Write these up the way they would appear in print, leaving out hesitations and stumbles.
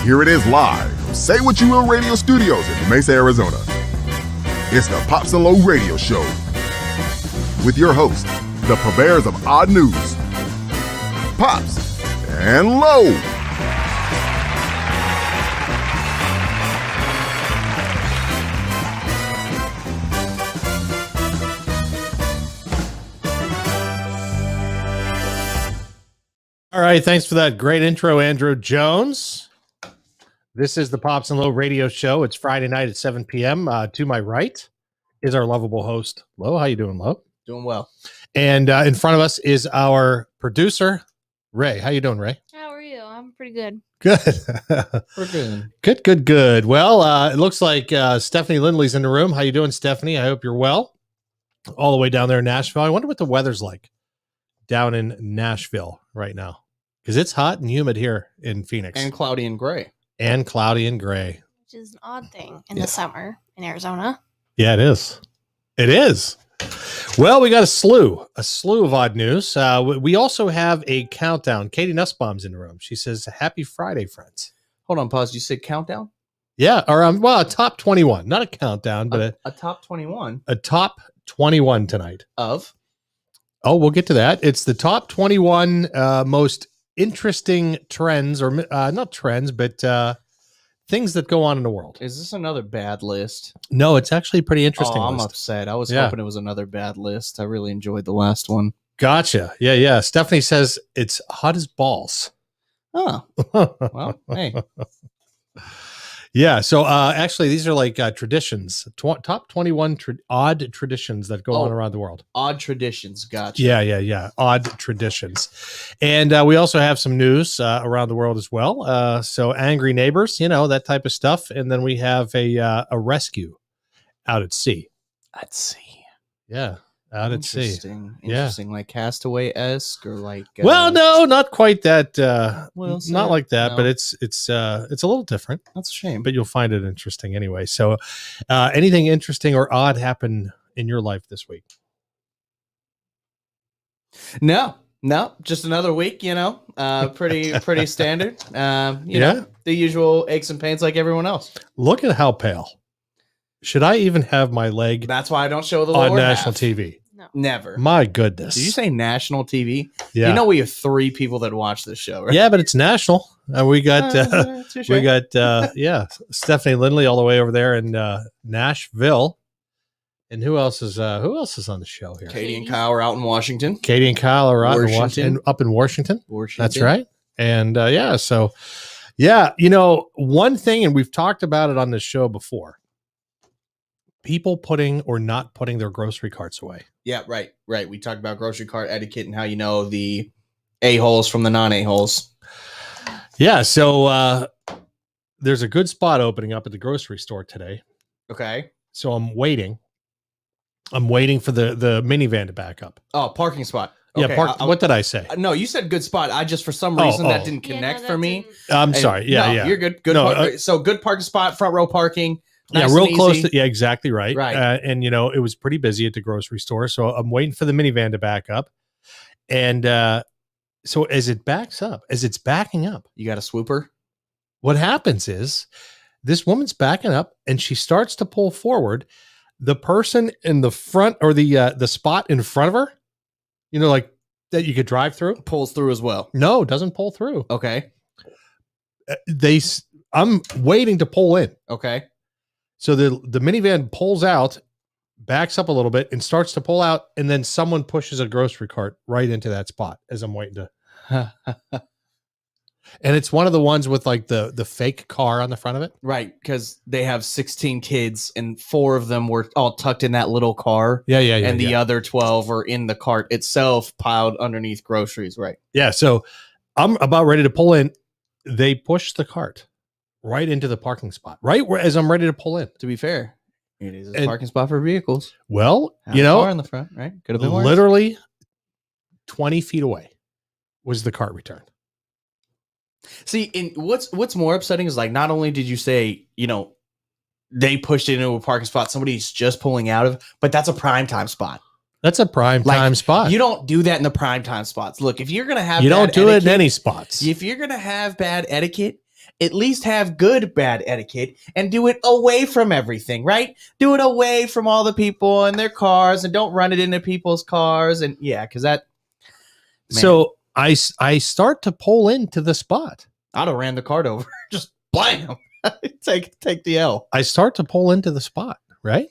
here it is live from Say What You Will Radio Studios in Mesa, Arizona. It's the Pops and Low Radio Show with your hosts, the purveyors of odd news, Pops and Low. All right, thanks for that great intro, Andrew Jones. This is the Pops and Low Radio Show. It's Friday night at 7 p.m. To my right is our lovable host, Lo. How you doing, Lo? Doing well. And in front of us is our producer, Ray. How you doing, Ray? How are you? I'm pretty good. Good. We're good. Good. Well, it looks like Stephanie Lindley's in the room. How you doing, Stephanie? I hope you're well. All the way down there in Nashville. I wonder what the weather's like down in Nashville right now. Because it's hot and humid here in Phoenix. And cloudy and gray. Which is an odd thing in the summer in Arizona. Yeah, it is. It is. Well, we got a slew of odd news. We also have a countdown. Katie Nussbaum's in the room. She says, "Happy Friday, friends." Hold on, pause. You said countdown? Yeah, or well, a top 21, not a countdown, but a top 21 a top 21 tonight. of? Oh, we'll get to that. It's the top 21 most interesting trends, or not trends, but things that go on in the world. Is this another bad list? No, it's actually a pretty interesting. I'm list. upset. I was hoping it was another bad list. I really enjoyed the last one. Gotcha. Yeah. Stephanie says it's hot as balls. Oh, well, hey. Yeah. So actually, these are like traditions, top 21 odd traditions that go on around the world. Odd traditions. Gotcha. Yeah. Odd traditions. And we also have some news around the world as well. So angry neighbors, that type of stuff. And then we have a rescue out at sea. At sea. Yeah. Out at sea. Interesting. Like Castaway-esque or like... well, no, not quite that. Not like that, but it's a little different. That's a shame. But you'll find it interesting anyway. So anything interesting or odd happened in your life this week? No, just another week, pretty standard. The usual aches and pains like everyone else. Look at how pale. Should I even have my leg That's why I don't show the on lower national half. TV? No. Never. My goodness. Did you say national TV? Yeah. We have 3 people that watch this show, right? Yeah, but it's national. We got Touché. Stephanie Lindley all the way over there in Nashville. And who else is on the show here? Katie and Kyle are out in Washington. Katie and Kyle are out Washington. up in Washington. That's right. And one thing, and we've talked about it on this show before, people putting or not putting their grocery carts away. Yeah, right. We talked about grocery cart etiquette and how the a-holes from the non-a-holes. Yeah, so there's a good spot opening up at the grocery store today. Okay. So I'm waiting for the minivan to back up. Oh, parking spot. Yeah, Okay. what did I say? No, you said good spot. I just, for some reason, that didn't connect for me. I'm sorry. Yeah, no, you're good. Good. No, so good parking spot, front row parking. Nice real and close. easy. Yeah, exactly right. Right. And it was pretty busy at the grocery store. So I'm waiting for the minivan to back up. And so as it's backing up, You got a swooper? what happens is this woman's backing up and she starts to pull forward. The person in the front, or the spot in front of her, like that you could drive through, Pulls through as well. no, doesn't pull through. Okay. I'm waiting to pull in. Okay. So the minivan pulls out, backs up a little bit, and starts to pull out, and then someone pushes a grocery cart right into that spot as I'm waiting to. And it's one of the ones with like the fake car on the front of it. Right, because they have 16 kids and 4 of them were all tucked in that little car. Yeah. And the other 12 are in the cart itself, piled underneath groceries. Right. Yeah. So I'm about ready to pull in. They push the cart right into the parking spot, right as I'm ready to pull in. To be fair, it is a And- parking spot for vehicles. Well, Have a car in the front, right? Could have been worse. literally 20 feet away was the cart return. See, and what's more upsetting is, like, not only did you say, they pushed it into a parking spot somebody's just pulling out of, but that's a prime time spot. That's a prime time spot. You don't do that in the prime time spots. Look, if you're gonna have You don't do it in etiquette, any spots. if you're gonna have bad etiquette, at least have good bad etiquette and do it away from everything, right? Do it away from all the people and their cars, and don't run it into people's cars. And yeah, because that. Man, So I start to pull into the spot. I'd have ran the cart over, just blam, take the L. I start to pull into the spot, right?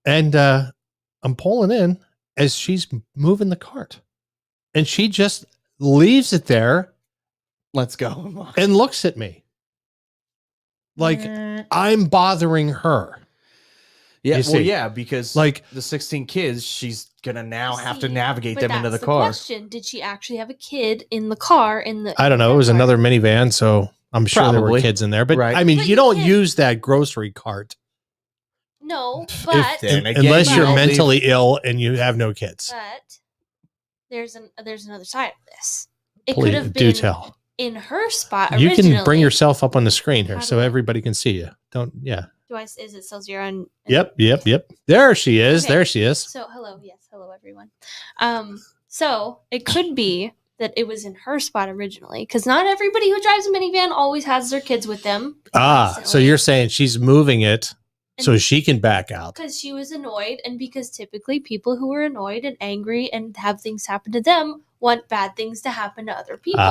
And I'm pulling in as she's moving the cart. And she just leaves it there Let's go. and looks at me like I'm bothering her. Yeah, You well, see. yeah, because Like, the 16 kids, she's gonna now have to See, navigate but them into the that's car. Question: did she actually have a kid in the car? I don't know. It was car? another minivan, so I'm sure there were Probably. kids in there. But Right. I mean, But you you don't can't- use that grocery cart No, but Then again, unless you you're don't leave- mentally ill and you have no kids. but there's another side of this. It Please could have do been tell. in her spot. You can bring originally. yourself up on the screen here How so do I- everybody can see you. Don't, yeah. Is it still zero? And Yep. There she is. Okay. There she is. So hello everyone. So it could be that it was in her spot originally, because not everybody who drives a minivan always has their kids with them. So you're saying she's moving it so And- she can back out. because she was annoyed, and because typically people who are annoyed and angry and have things happen to them want bad things to happen to other people.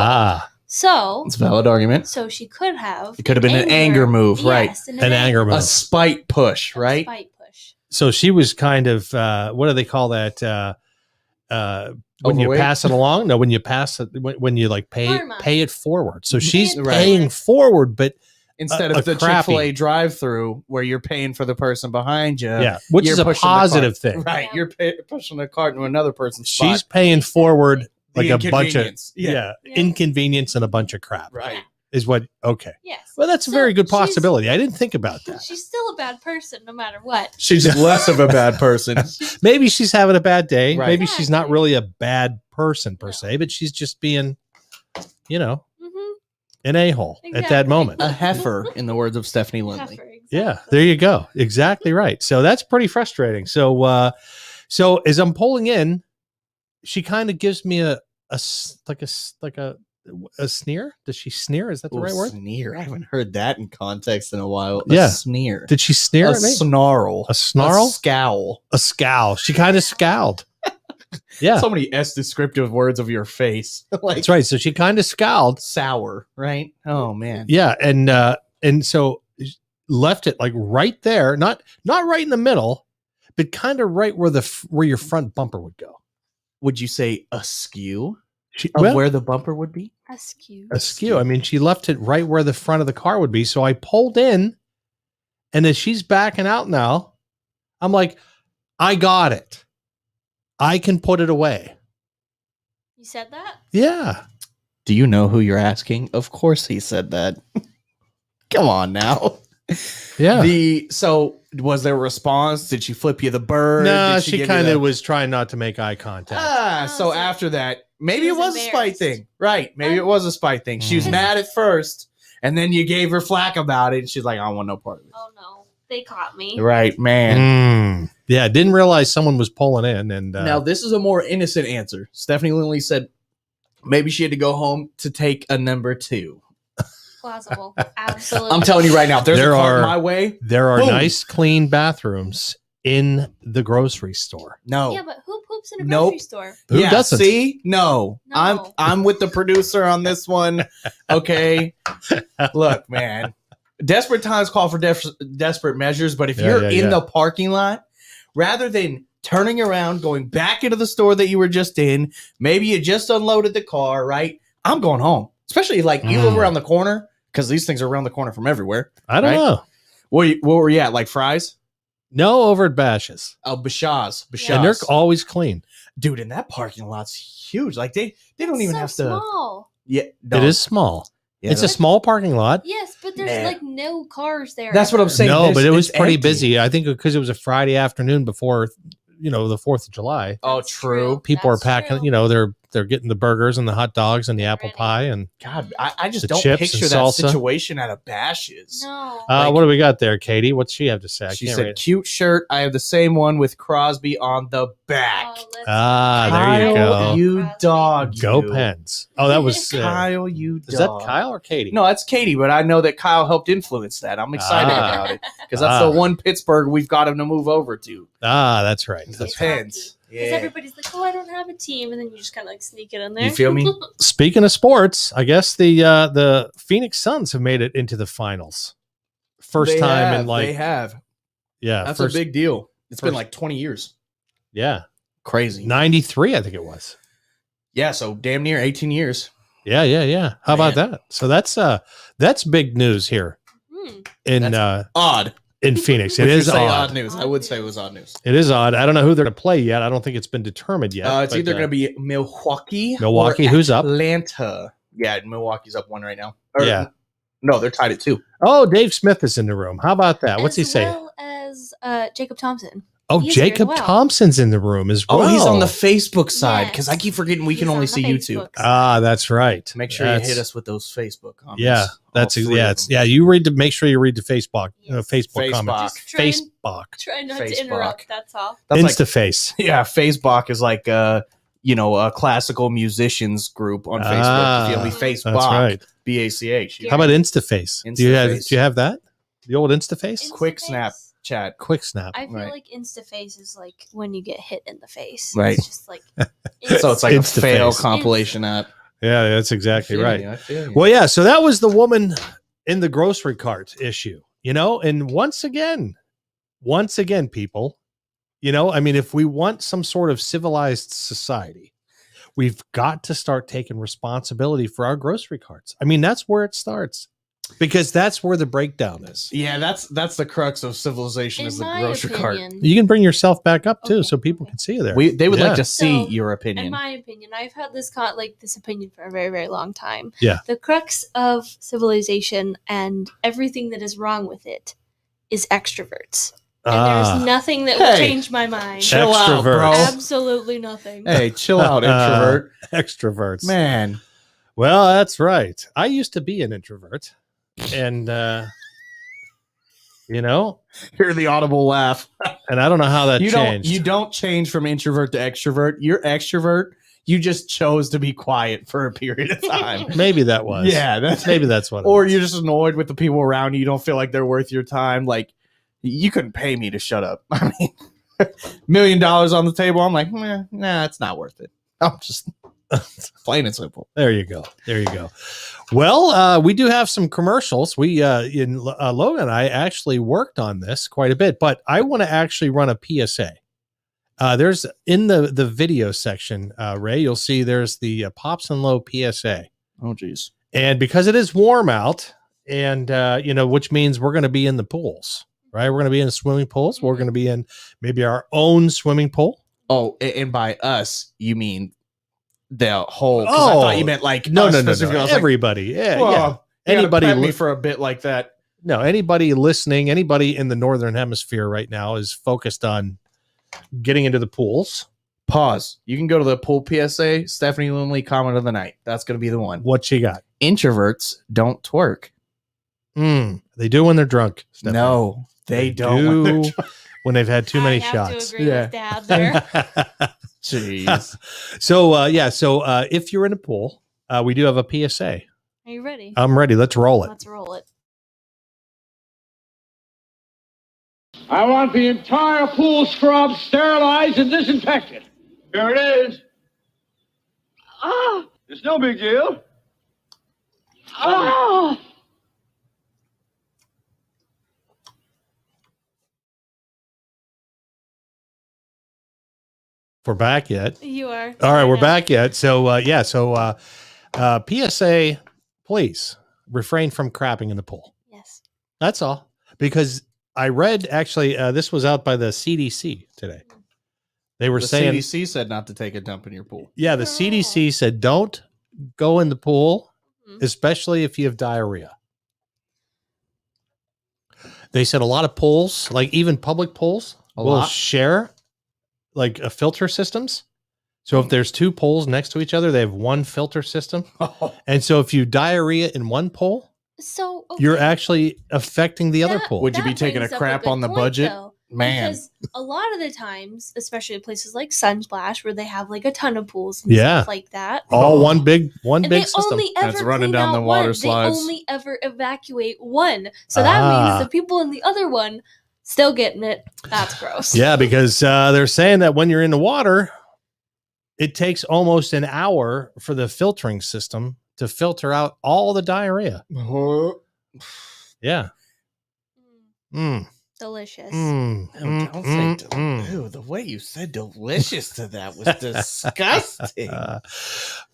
So It's a valid argument. she could have. It could have been an anger move, right? Yes, An anger move. A spite push, A right? spite push. So she was kind of, what do they call that? When you Overweight? pass it along? No, when you pass it, when you like Karma. pay it forward. So she's it paying forward. forward, but Instead a of the crappy- Chick-fil-A drive-through where you're paying for the person behind you. yeah, which you're is a pushing the cart. positive thing. Right. Yeah. You're pushing the cart into another person's She's spot. paying forward The like a bunch of inconvenience. Yeah. inconvenience and a bunch of crap. Right. Is what? Okay. Yes. Well, that's a So very good she's- possibility. I didn't think about that. She's still a bad person, no matter what. She's less of a bad person. Maybe she's having a bad day. Right. Maybe she's not Exactly. really a bad person per No. se, but she's just being, hmm an a-hole at that Exactly. moment. A heifer, in the words of Stephanie Lindley. Heifer, exactly. Yeah, there you go. Exactly right. So that's pretty frustrating. So so as I'm pulling in, she kind of gives me a sneer. Does she sneer? Is that the Ooh, right word? Sneer. I haven't heard that in context in a while. Yeah. A sneer. Did she sneer A at me? snarl. A snarl? A scowl. A scowl. She kind of scowled. Yeah, So many S descriptive words of your face. Like that's right. So she kind of scowled. sour, right? Oh man. Yeah, and so left it like right there, not right in the middle, but kind of right where your front bumper would go. Would you say askew She, of well, where the bumper would be? Askew. askew. I mean, she left it right where the front of the car would be. So I pulled in, and as she's backing out now, I'm like, I got it. I can put it away. You said that? Yeah. Do you know who you're asking? Of course he said that. Come on now. Yeah. So was there a response? Did she flip you the bird? No, Did she give you kind the- of was trying not to make eye contact. Ah, Oh, so so after that, maybe she it was was a spite embarrassed. thing. Right. Maybe it was a spite thing. She was Mhm. mad at first, and then you gave her flack about it, and she's like, I don't want no part of it. Oh no, they caught me. Right, man. Yeah, didn't realize someone was pulling in, and Now, this is a more innocent answer. Stephanie Lindley said maybe she had to go home to take a number 2. Plausible. Absolutely. I'm telling you right now, if there's There a cart are- my way, there are Boom. nice, clean bathrooms in the grocery store. no. Yeah, but who poops in a Nope. grocery store? Who doesn't? See? No. No. I'm with the producer on this one. Okay. Look, man. Desperate times call for desperate measures, but if Yeah, you're yeah, in yeah. the parking lot, rather than turning around, going back into the store that you were just in, maybe you just unloaded the car, right? I'm going home. Especially like you live Mm. around the corner, because these things are around the corner from everywhere. I don't Right? know. What were you at? Like Fry's? No, over at Bash's, Oh, Bashaz. and they're Bashaz. always clean. Dude, and that parking lot's huge. Like they don't It's even so have to. small. Yeah, It is small. Yeah, It's a small parking lot. Yes, but there's Nah. like no cars there. That's what I'm ever. saying. No, This- but it was it's pretty empty. busy. I think because it was a Friday afternoon before, the 4th of July. Oh, That's true. People That's are packing, true. they're They're getting the burgers and the hot dogs and the apple Ready. pie. And God, I just The don't chips picture and that salsa. situation at a Bash's. No. Like- what do we got there, Katie? What's she have to say? I She can't said, read. cute shirt. I have the same one with Crosby on the back. Oh, let's- Ah, there you Kyle, go. you Crosby. dog. Go you. Pens. Oh, that was Kyle, you dog. is that Kyle or Katie? No, that's Katie, but I know that Kyle helped influence that. I'm excited Ah. about it because that's the one Pittsburgh we've got him to move over to. Ah, that's right. The That's right. Pens. Because Yeah. everybody's like, oh, I don't have a team. And then you just kind of like sneak it in there. You feel me? Speaking of sports, I guess the Phoenix Suns have made it into the finals. First They time have, in like they have. yeah, That's first, a big deal. It's been first- like 20 years. yeah, Crazy. 93 I think it was. Yeah, so damn near 18 years. Yeah. How about Man. that? So that's big news here Hmm. in Odd. in Phoenix. It If you is say odd. news. I would say it was odd news. It is odd. I don't know who they're going to play yet. I don't think it's been determined yet. It's but, either going to be Milwaukee. Milwaukee, or who's up? Atlanta. Yeah, Milwaukee's up one right now. Or- Yeah. No, they're tied at 2. Oh, Dave Smith is in the room. How about that? What's he As say? well as Jacob Thompson. Oh, he's here as Jacob well. Thompson's in the room as well. Oh, he's on the Facebook side because I Yes. keep forgetting we He's can on only the see YouTube. Facebook Ah, that's right. Make sure That's- you hit us with those Facebook comments. Yeah, All that's three yeah, of it's them. yeah. You read to make sure you read the Facebook, Yes. Facebook Facebook. comments. Just try and- Facebook, Try not Facebook. to interrupt. That's all. That's like, InstaFace. yeah, Facebook is like a classical musicians group on Facebook. You feel me? Ah, Facebook. That's right. BACH. Yeah. How about InstaFace? Do you have InstaFace. that? The old InstaFace, Quick Instaface? snap. Chat. Quick Snap. I feel Right. like InstaFace is like when you get hit in the face. Right. It's just like. So it's like Instaface. a fail compilation app. Yeah, that's exactly I feel right. you, I feel you. Well, yeah. So that was the woman in the grocery cart issue, and once again, people, I mean, if we want some sort of civilized society, we've got to start taking responsibility for our grocery carts. I mean, that's where it starts because that's where the breakdown is. Yeah, that's the crux of civilization In is the my grocery cart. opinion, You can bring yourself back up too, Okay, so people okay. can see you there. They would Yeah. like to see So, your in opinion. my opinion, I've had this opinion for a very, very long time. Yeah. The crux of civilization and everything that is wrong with it is extroverts. And there's nothing that will Hey. change my mind. Chill out, bro. Absolutely nothing. Hey, chill out, introvert. extroverts. Man. Well, that's right. I used to be an introvert, and Hear the audible laugh. and I don't know how that You changed. don't change from introvert to extrovert. You're extrovert. You just chose to be quiet for a period of time. Maybe that was. Yeah, that's Maybe that's what. It or was. you're just annoyed with the people around you. You don't feel like they're worth your time. Like you couldn't pay me to shut up. I mean, $1 million on the table. I'm like, nah, it's not worth it. I'm just plain and simple. There you go. There you go. Well, we do have some commercials. We Logan and I actually worked on this quite a bit, but I want to actually run a PSA. There's in the video section, Ray, you'll see there's the Pops and Low PSA. Oh, geez. And because it is warm out, and which means we're going to be in the pools, right? We're going to be in the swimming pools. We're going to be in maybe our own swimming pool. Oh, and by us, you mean the whole? 'Cause I thought you meant like No. us specifically. I was like, Everybody, yeah, well, yeah. you gotta Anybody prep me li- for a bit like that. No, anybody listening, anybody in the northern hemisphere right now is focused on getting into the pools. Pause. You can go to the pool PSA. Stephanie Lumley comment of the night. That's going to be the one. What you got? Introverts don't twerk. They do when they're drunk. Stephanie. No, they don't. when they're do when they've had too many I have shots. to agree Yeah. with Dad there. Jeez. So if you're in a pool, we do have a PSA. Are you ready? I'm ready. Let's roll it. Let's roll it. I want the entire pool scrubbed, sterilized, and disinfected. Here it is. Ah, It's no big deal. ah. We're back yet. You are. All right, I we're know. back yet. So PSA, please refrain from crapping in the pool. Yes. That's all. Because I read actually, this was out by the CDC today. They were The saying, CDC said not to take a dump in your pool. yeah, the CDC said don't go in the pool, Mhm. especially if you have diarrhea. They said a lot of pools, like even public pools, A will lot? share like filter systems. So if there's two poles next to each other, they have one filter system. And so if you diarrhea in one pole, So you're okay, actually affecting the other that- pole. Would you be that taking a brings up crap good on the point, budget? though, Man. Because a lot of the times, especially at places like Sunsplash, where they have like a ton of pools and Yeah. stuff like that, All one big and they system. only ever That's running clean down out the water one. slides. They only ever evacuate one. So that means the people in the other one still getting it. That's gross. Yeah, because they're saying that when you're in the water, it takes almost an hour for the filtering system to filter out all the diarrhea. Yeah. Mm, Delicious. Don't say Ew, the way you said delicious to that was disgusting.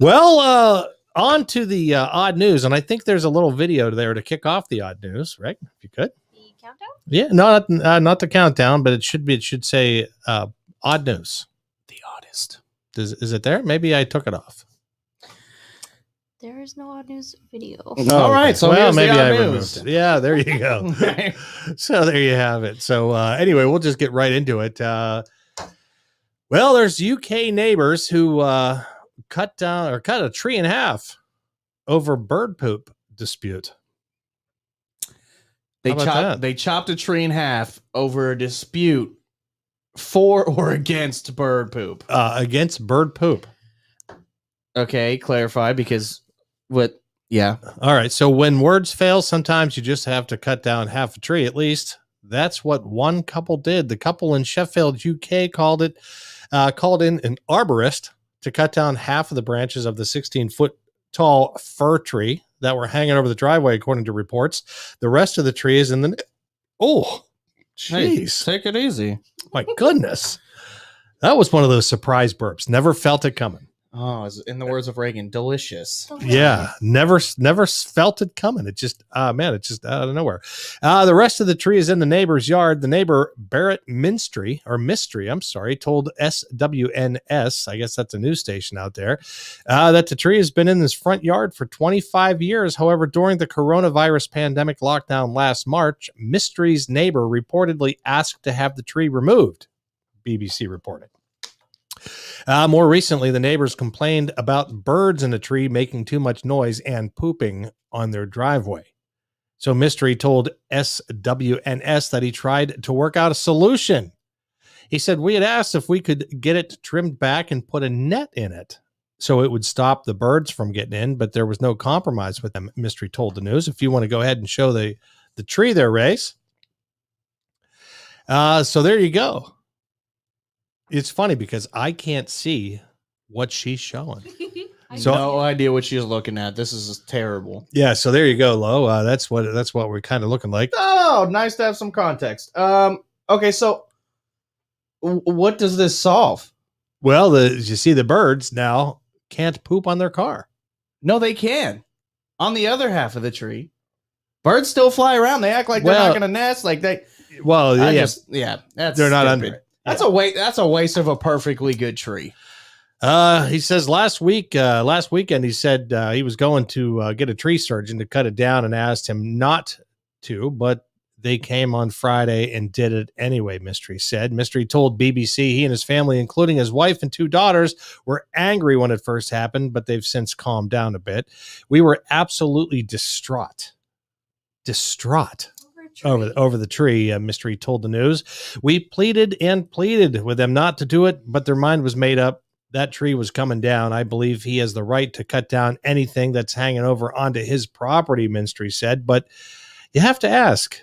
Well, on to the odd news, and I think there's a little video there to kick off the odd news, right? If you could. The countdown? Yeah, not the countdown, but it should say odd news. The oddest. Is it there? Maybe I took it off. There is no odd news video. All right, so here's the odd news. removed it. Yeah, there you go. So there you have it. So anyway, we'll just get right into it. Well, there's UK neighbors who cut a tree in half over bird poop dispute. They How about that? They chopped a tree in half over a dispute for or against bird poop. Against bird poop. Okay, clarify because what? Yeah, All right. So when words fail, sometimes you just have to cut down half a tree at least. That's what one couple did. The couple in Sheffield, UK called in an arborist to cut down half of the branches of the 16-foot tall fir tree that were hanging over the driveway, according to reports. The rest of the tree is in the... Oh, hey, jeez. take it easy. My goodness. That was one of those surprise burps. Never felt it coming. Oh, in the words of Reagan, delicious. Yeah, never felt it coming. It just, it's just out of nowhere. The rest of the tree is in the neighbor's yard. The neighbor, Barrett Mystery, told SWNS, I guess that's a news station out there, that the tree has been in his front yard for 25 years. However, during the coronavirus pandemic lockdown last March, Mystery's neighbor reportedly asked to have the tree removed, BBC reported. More recently, the neighbors complained about birds in the tree making too much noise and pooping on their driveway. So Mystery told SWNS that he tried to work out a solution. He said, we had asked if we could get it trimmed back and put a net in it so it would stop the birds from getting in, but there was no compromise with them, Mystery told the news. If you want to go ahead and show the tree there, Race. So there you go. It's funny because I can't see what she's showing. So- No idea what she's looking at. This is terrible. Yeah, so there you go, Lo. That's what we're kind of looking like. Oh, nice to have some context. Okay, so what does this solve? Well, you see the birds now can't poop on their car. No, they can. On the other half of the tree, birds still fly around. They act like they're not going to nest. Like they. Well, That's they're not stupid. under it. That's a waste. That's a waste of a perfectly good tree. He says last weekend, he said he was going to get a tree surgeon to cut it down and asked him not to, but they came on Friday and did it anyway, Mystery said. Mystery told BBC he and his family, including his wife and 2 daughters, were angry when it first happened, but they've since calmed down a bit. We were absolutely distraught over the tree, Mystery told the news. We pleaded and pleaded with them not to do it, but their mind was made up. That tree was coming down. I believe he has the right to cut down anything that's hanging over onto his property, Mystery said. But you have to ask,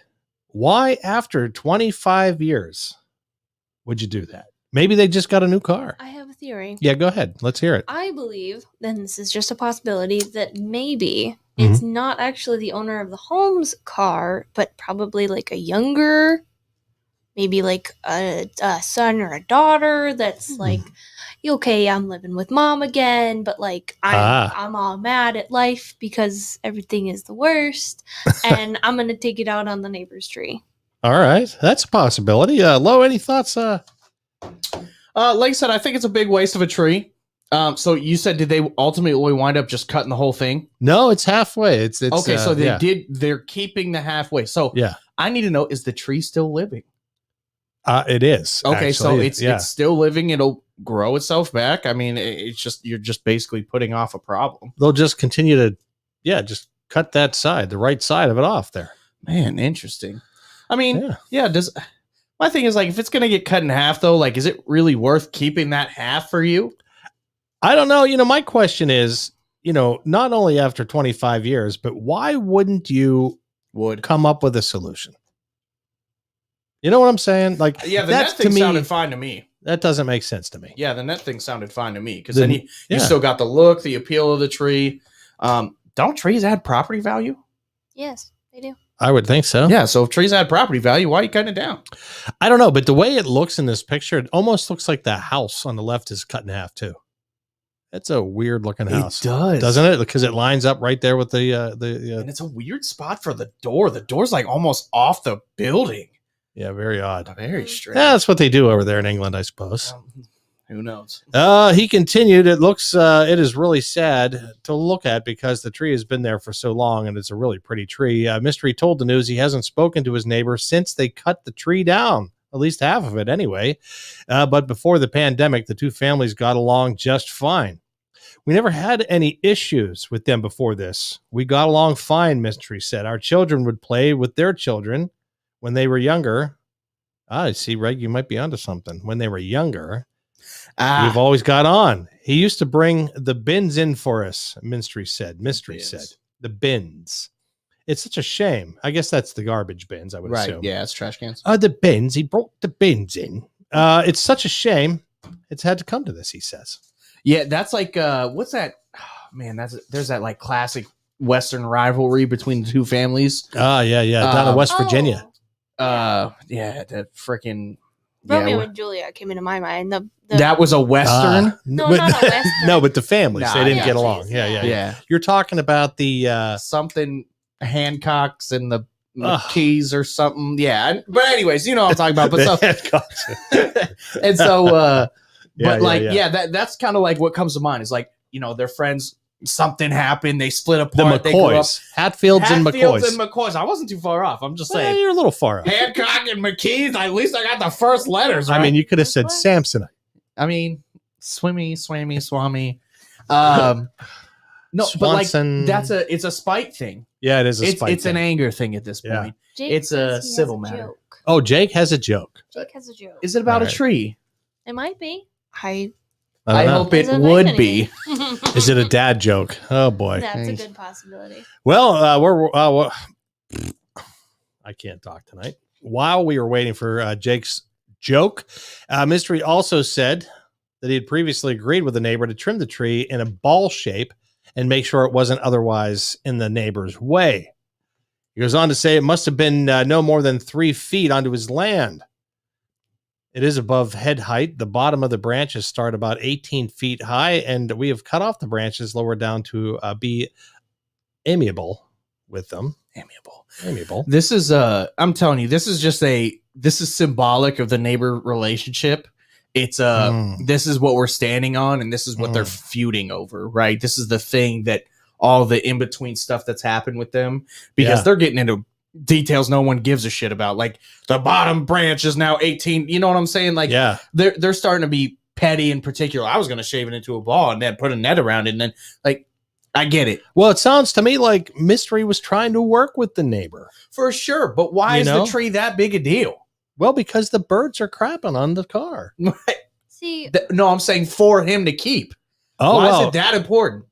why after 25 years would you do that? Maybe they just got a new car. I have a theory. Yeah, go ahead. Let's hear it. I believe, and this is just a possibility, that maybe it's not actually the owner of the home's car, but probably like a younger, maybe like a son or a daughter that's like, okay, I'm living with mom again, but like I'm all mad at life because everything is the worst, and I'm gonna take it out on the neighbor's tree. All right, that's a possibility. Lo, any thoughts? Like I said, I think it's a big waste of a tree. So you said, did they ultimately wind up just cutting the whole thing? No, it's halfway. It's okay. So they're keeping the halfway. So yeah, I need to know, is the tree still living? It is. Okay, so actually. it's still living. It'll grow itself back. I mean, it's just you're just basically putting off a problem. They'll just continue to, just cut that side, the right side of it off there. Man, interesting. I mean, does my thing is like if it's gonna get cut in half though, like is it really worth keeping that half for you? I don't know. My question is, not only after 25 years, but why wouldn't you come up with a solution? You know what I'm saying? Like, Yeah, the that's net thing to me, sounded fine to me. that doesn't make sense to me. Yeah, the net thing sounded fine to me because Then- then you yeah. still got the look, the appeal of the tree. Don't trees add property value? Yes, they do. I would think so. Yeah, so if trees add property value, why are you cutting it down? I don't know, but the way it looks in this picture, it almost looks like the house on the left is cut in half too. It's a weird looking house, does, doesn't it? Because it lines up right there with the And it's a weird spot for the door. The door's like almost off the building. very odd. Very strange. Yeah, that's what they do over there in England, I suppose. Who knows? He continued. It looks, it is really sad to look at because the tree has been there for so long and it's a really pretty tree. Mystery told the news he hasn't spoken to his neighbor since they cut the tree down, at least half of it anyway. But before the pandemic, the two families got along just fine. We never had any issues with them before this. We got along fine, Mystery said. Our children would play with their children when they were younger. I see, Reg, you might be onto something. When they were younger. We've always got on. He used to bring the bins in for us, Mystery said. The bins. It's such a shame. I guess that's the garbage bins, I would assume. Yeah, it's trash cans. The bins. He brought the bins in. It's such a shame. It's had to come to this, he says. Yeah, that's like what's that? Oh, man, there's that like classic Western rivalry between the two families. Down in West Virginia. Yeah, that freaking Romeo and Juliet came into my mind. That was a Western. No, not a Western. No, but the families, Nah, they didn't yeah, get along. geez, yeah. You're talking about the Something Hancock's and the McKees or something. Yeah, but anyways, you know what I'm talking about. But so, and so, that's kind of like what comes to mind is like, they're friends. Something happened. They split the apart. They grew up. McCoys, Hatfields and McCoys. I wasn't too far off. I'm just saying. You're a little far off. Hancock and McKees. At least I got the first letters right. I mean, you could have said Samsonite. I mean, swimmy, swami. No, Swanson. but like it's a spite thing. Yeah, it is a spite. It's an anger thing at this point. Yeah. Jake It's a says he civil has matter. joke. Oh, Jake has a joke. Jake has a joke. Is it about All a right. tree? It might be. I I don't know. hope it Doesn't would make be. any. Is it a dad joke? Oh boy. That's a good possibility. Well, I can't talk tonight. While we were waiting for Jake's joke, Mystery also said that he had previously agreed with the neighbor to trim the tree in a ball shape and make sure it wasn't otherwise in the neighbor's way. He goes on to say it must have been no more than 3 feet onto his land. It is above head height. The bottom of the branches start about 18 feet high, and we have cut off the branches lower down to be amiable with them. Amiable. This is I'm telling you, this is symbolic of the neighbor relationship. It's this is what we're standing on, and this is what they're feuding over, right? This is the thing that all the in-between stuff that's happened with them, because they're getting into details no one gives a shit about. Like the bottom branch is now 18. You know what I'm saying? Like they're starting to be petty in particular. I was gonna shave it into a ball and then put a net around it, and then like I get it. Well, it sounds to me like Mystery was trying to work with the neighbor. For sure. But why is the tree that big a deal? Well, because the birds are crapping on the car. See, No, I'm saying for him to keep. Oh, why well, is it that important?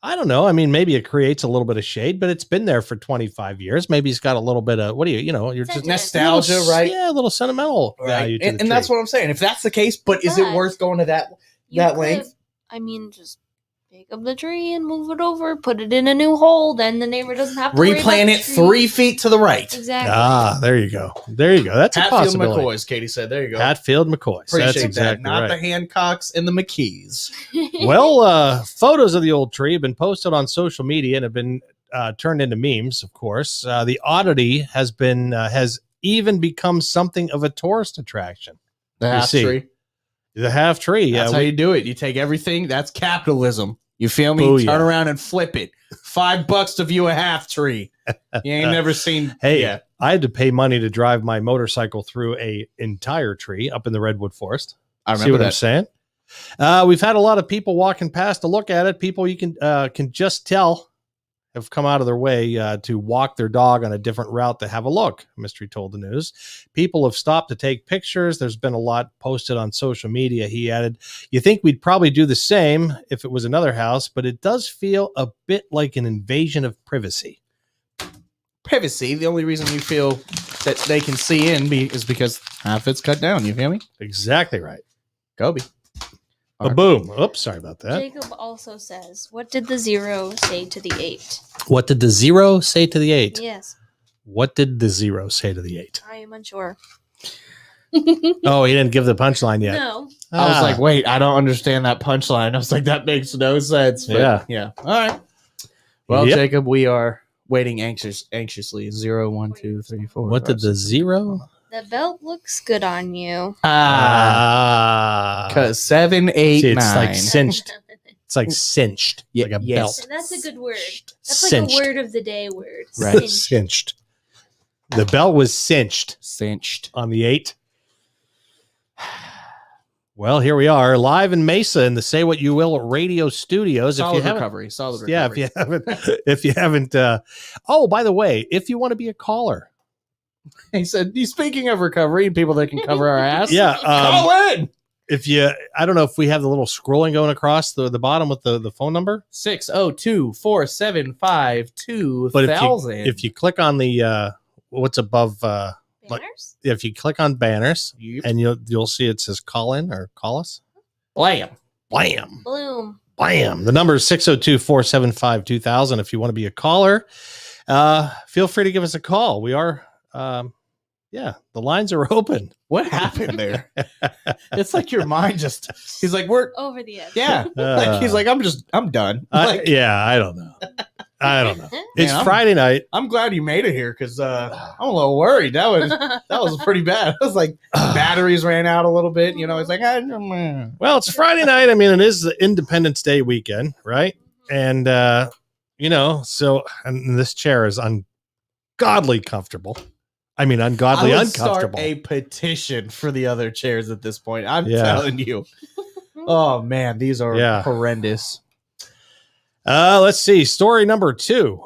I don't know. I mean, maybe it creates a little bit of shade, but it's been there for 25 years. Maybe he's got a little bit of, you're just Sentiment. Nostalgia, right? Yeah, a little sentimental value to the And that's tree. what I'm saying. If that's the case, but is it But worth going to that you could, length? I mean, just pick up the tree and move it over, put it in a new hole. Then the neighbor doesn't have to Replant worry it about the 3 feet to the right. Exactly. There you go. That's a Hatfield possibility. McCoys, Katie said. There you go. Hatfield McCoys. Appreciate That's that. exactly Not right. the Hancocks and the McKees. Well, photos of the old tree have been posted on social media and have been turned into memes, of course. The oddity has even become something of a tourist attraction. The You half see. tree. The half tree. That's how you do it. You take everything. That's capitalism. You feel me? Booyah. Turn around and flip it. $5 to view a half tree. You ain't never seen. Hey, yeah. I had to pay money to drive my motorcycle through a entire tree up in the redwood forest. I See remember what I'm that. saying? We've had a lot of people walking past to look at it. People you can just tell have come out of their way to walk their dog on a different route to have a look. Mystery told the news. People have stopped to take pictures. There's been a lot posted on social media. He added, "You think we'd probably do the same if it was another house, but it does feel a bit like an invasion of privacy." Privacy. The only reason you feel that they can see in is because half it's cut down. You feel me? Exactly right. Kobe. Boom. Oops, sorry about that. Jacob also says, what did the 0 say to the 8? What did the 0 say to the 8? Yes, What did the 0 say to the 8? I am unsure. Oh, he didn't give the punchline yet. No. I was Ah. like, wait, I don't understand that punchline. I was like, that makes no sense. But Yeah. Yeah. All right. Well, Yep. Jacob, we are waiting anxiously. 0, 1, 2, 3, 4. What did the 0? The belt looks good on you. Because 7, 8, See, 9. it's like cinched. It's like cinched. Yeah, like a yes. belt. That's a good word. That's Cinched. like a word of the day word. Right. Cinched. Cinched. The belt was cinched Cinched. on the 8. Well, here we are live in Mesa in the Say What You Will radio studios. Solid recovery. Solid recovery. Yeah, if you haven't, oh, by the way, if you want to be a caller, He said, speaking of recovery and people that can cover our ass, yeah, call in. if you, I don't know if we have the little scrolling going across the bottom with the phone number, 602-475-2000. but if you click on the what's above, Banners? if you click on banners Yep. and you'll see it says call in or call us. Blam. Blam. Bloom. Bam. The number is 602-475-2000. If you want to be a caller, feel free to give us a call. We are, the lines are open. What happened there? It's like your mind just, he's like, we're, Over the edge. yeah. Like, he's like, I'm done. Like, I don't know. I don't know. It's I'm- Friday night. I'm glad you made it here because I'm a little worried. That was pretty bad. I was like, batteries ran out a little bit. You know, it's like, Well, it's Friday night. I mean, it is the Independence Day weekend, right? And, so and this chair is ungodly comfortable. I mean, ungodly I would uncomfortable. start a petition for the other chairs at this point. I'm Yeah. telling you. Oh man, these are Yeah. horrendous. Let's see. Story number 2.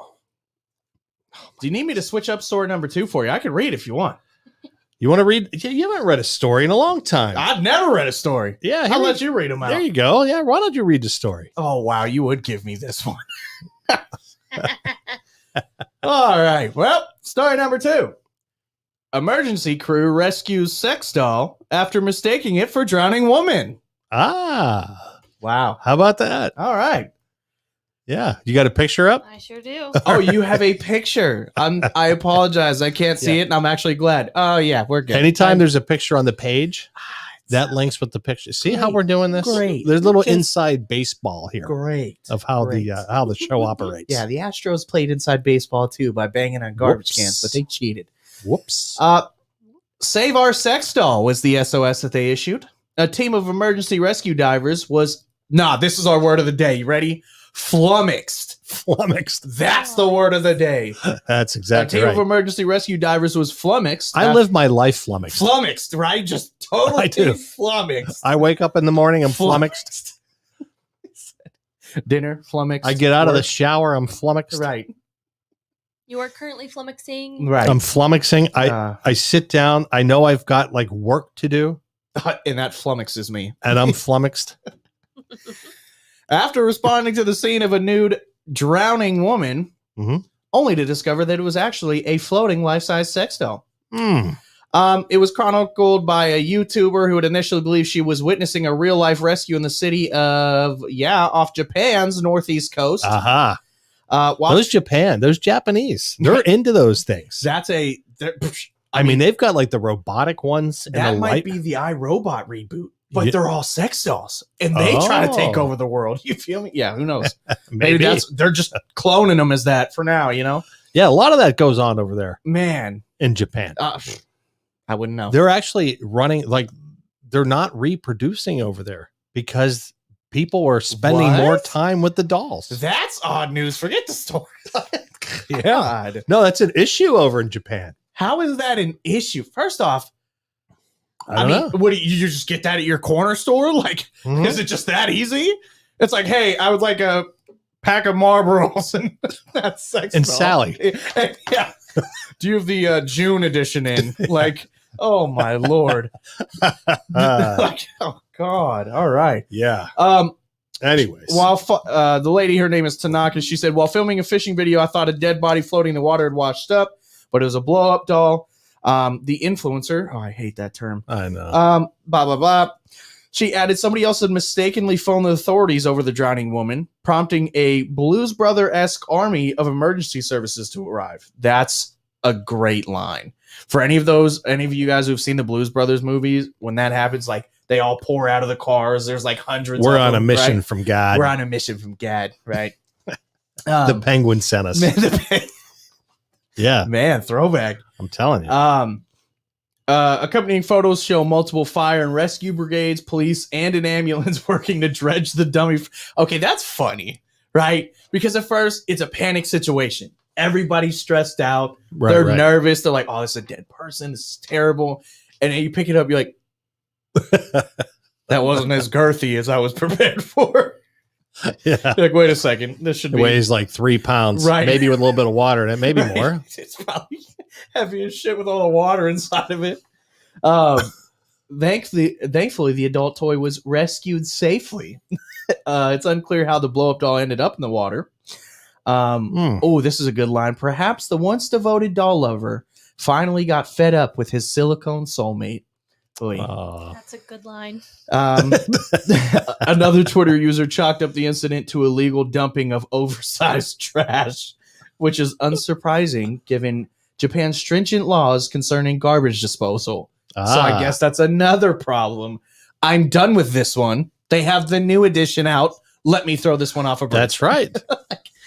Do you need me to switch up story number 2 for you? I can read if you want. You want to read? You haven't read a story in a long time. I've never read a story. Yeah, I'll let you read them out. There you go. Yeah, why don't you read the story? Oh wow, you would give me this one. All right. Well, story number 2. Emergency crew rescues sex doll after mistaking it for drowning woman. Ah, Wow. how about that? All right. Yeah, you got a picture up? I sure do. Oh, you have a picture. I apologize. I can't see it, and I'm actually glad. Oh yeah, we're good. Anytime there's a picture on the page, that links with the picture. See how Great. we're doing this? Great. There's a little Just- inside baseball here great of how Great. the show operates. Yeah, the Astros played inside baseball too by banging on garbage Whoops. cans, but they cheated. Whoops. Save Our Sex Doll was the SOS that they issued. A team of emergency rescue divers was this is our word of the day. You ready? Flummoxed. Flummoxed. That's the word of the day. That's A exactly team right. of emergency rescue divers was flummoxed. I live my life flummoxed. flummoxed, right? Just totally I do. flummoxed. I wake up in the morning, I'm flummoxed. Dinner flummoxed. I get out of the Work. shower, I'm flummoxed. Right. You are currently flummoxing. Right. I'm flummoxing. I sit down. I know I've got like work to do, And that flummoxes me. and I'm flummoxed. After responding to the scene of a nude drowning woman, Mhm. only to discover that it was actually a floating life-size sex doll. Hmm. It was chronicled by a YouTuber who had initially believed she was witnessing a real-life rescue in the city of, off Japan's northeast coast. Aha. While Those Japanese, they're into those things. that's I mean, they've got like the robotic ones and that the might light. be the iRobot reboot, but Yeah. they're all sex dolls, and they try to take Oh. over the world. You feel me? Yeah, who knows? Maybe. They're just cloning them as that for now. Yeah, a lot of that goes on over there Man, in Japan. I wouldn't know. They're actually running like they're not reproducing over there because people are spending What? more time with the dolls. That's odd news. Forget the story. Yeah. God. No, that's an issue over in Japan. How is that an issue? First off, I don't know. what do you just get that at your corner store? Like, Mhm. is it just that easy? It's like, hey, I would like a pack of Marlboros and that's sex And doll. Sally. Yeah. Do you have the June edition in? Like, oh my lord. Like, oh God. All right. Yeah. Anyways. While the lady, her name is Tanaka, she said, while filming a fishing video, I thought a dead body floating in the water had washed up, but it was a blow up doll. The influencer, oh, I hate that term. I know. Blah, blah, blah. She added, somebody else had mistakenly phoned the authorities over the drowning woman, prompting a Blues Brother-esque army of emergency services to arrive. That's a great line. For any of you guys who've seen the Blues Brothers movies, when that happens, like, they all pour out of the cars. There's like hundreds We're of on them, a mission right? from God. We're on a mission from God, right? The penguin sent us. Yeah, Man, throwback. I'm telling you. Accompanying photos show multiple fire and rescue brigades, police, and an ambulance working to dredge the dummy. Okay, that's funny, right? Because at first, it's a panic situation. Everybody's stressed out. They're nervous. They're like, oh, this is a dead person. This is terrible. And then you pick it up, you're like, that wasn't as girthy as I was prepared for. Yeah. You're like, wait a second. This should It be weighs like 3 pounds, Right. maybe with a little bit of water in it, maybe Right. more. It's probably heavy as shit with all the water inside of it. Thankfully, the adult toy was rescued safely. It's unclear how the blow-up doll ended up in the water. Oh, this is a good line. Perhaps the once devoted doll lover finally got fed up with his silicone soulmate. Oy. That's a good line. Another Twitter user chalked up the incident to illegal dumping of oversized trash, which is unsurprising given Japan's stringent laws concerning garbage disposal. So I guess that's another problem. I'm done with this one. They have the new edition out. Let me throw this one off a bridge. That's right.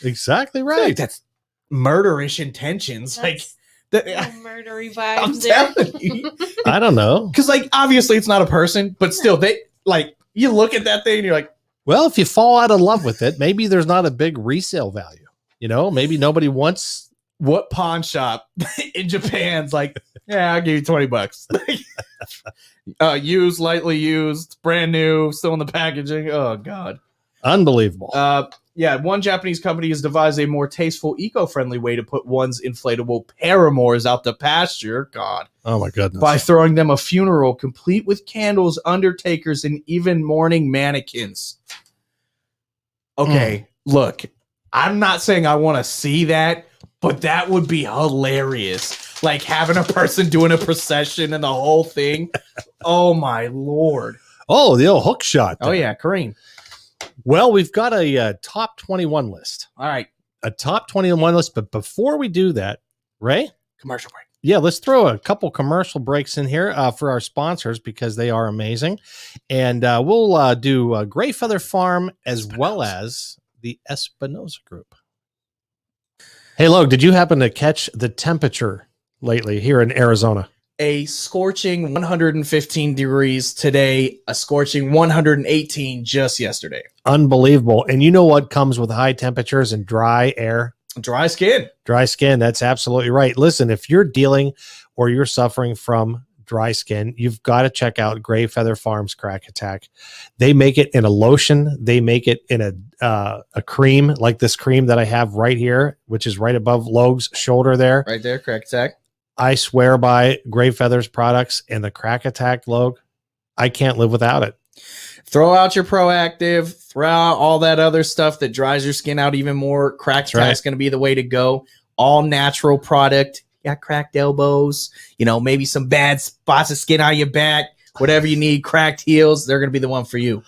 Exactly I feel like right. that's murderish intentions. That's Like, murdery I'm vibes there. telling you. I don't know. Because, like, obviously it's not a person, but still, they, like, you look at that thing and you're like, Well, if you fall out of love with it, maybe there's not a big resale value. You know, maybe nobody wants. what pawn shop in Japan's like, yeah, I'll give you $20. Used, lightly used, brand new, still in the packaging. Oh, God. Unbelievable. Yeah, one Japanese company has devised a more tasteful, eco-friendly way to put one's inflatable paramours out to pasture. God. Oh my goodness. By throwing them a funeral complete with candles, undertakers, and even mourning mannequins. Okay, look, I'm not saying I want to see that, but that would be hilarious. Like having a person doing a procession and the whole thing. Oh my Lord. Oh, the old hook shot. Oh yeah, Kareem. Well, we've got a top 21 list. All right, A top 21 list. But before we do that, Ray, commercial break. yeah, let's throw a couple commercial breaks in here for our sponsors because they are amazing. And we'll do Gray Feather Farm as well as the Espinosa Group. Hey, Logue, did you happen to catch the temperature lately here in Arizona? A scorching 115 degrees today, a scorching 118 just yesterday. Unbelievable. And you know what comes with high temperatures and dry air? Dry skin. Dry skin. That's absolutely right. Listen, if you're dealing or you're suffering from dry skin, you've got to check out Gray Feather Farms Crack Attack. They make it in a lotion. They make it in a cream, like this cream that I have right here, which is right above Logue's shoulder there. Right there, correct attack. I swear by Gray Feathers products and the Crack Attack, Logue. I can't live without it. Throw out your Proactive, throw out all that other stuff that dries your skin out even more. Crack That's Attack's right. going to be the way to go. All natural product. You got cracked elbows, maybe some bad spots of skin on your back, whatever you need, cracked heels, they're going to be the one for you.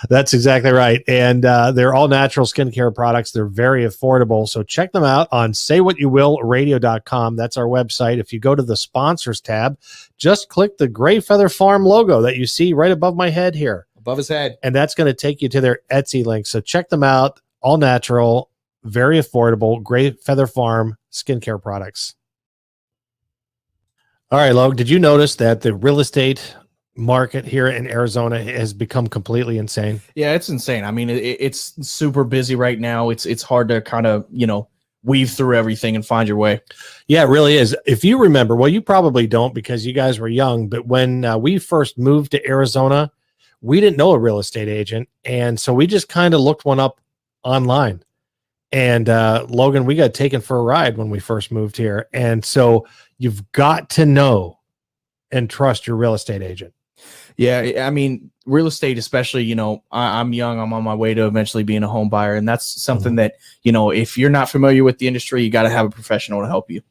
That's exactly right. And they're all natural skincare products. They're very affordable. So check them out on saywhatyouvillradio.com. That's our website. If you go to the sponsors tab, just click the Gray Feather Farm logo that you see right above my head here. Above his head. And that's going to take you to their Etsy link. So check them out. All natural, very affordable, Gray Feather Farm skincare products. All right, Logue, did you notice that the real estate market here in Arizona has become completely insane? Yeah, it's insane. I mean, it's super busy right now. It's hard to kind of, weave through everything and find your way. Yeah, it really is. If you remember, well, you probably don't because you guys were young, but when we first moved to Arizona, we didn't know a real estate agent. And so we just kind of looked one up online. And Logan, we got taken for a ride when we first moved here. And so you've got to know and trust your real estate agent. Yeah, I mean, real estate, especially, you know, I'm young. I'm on my way to eventually being a home buyer. And that's something that, you know, if you're not familiar with the industry, you got to have a professional to help you.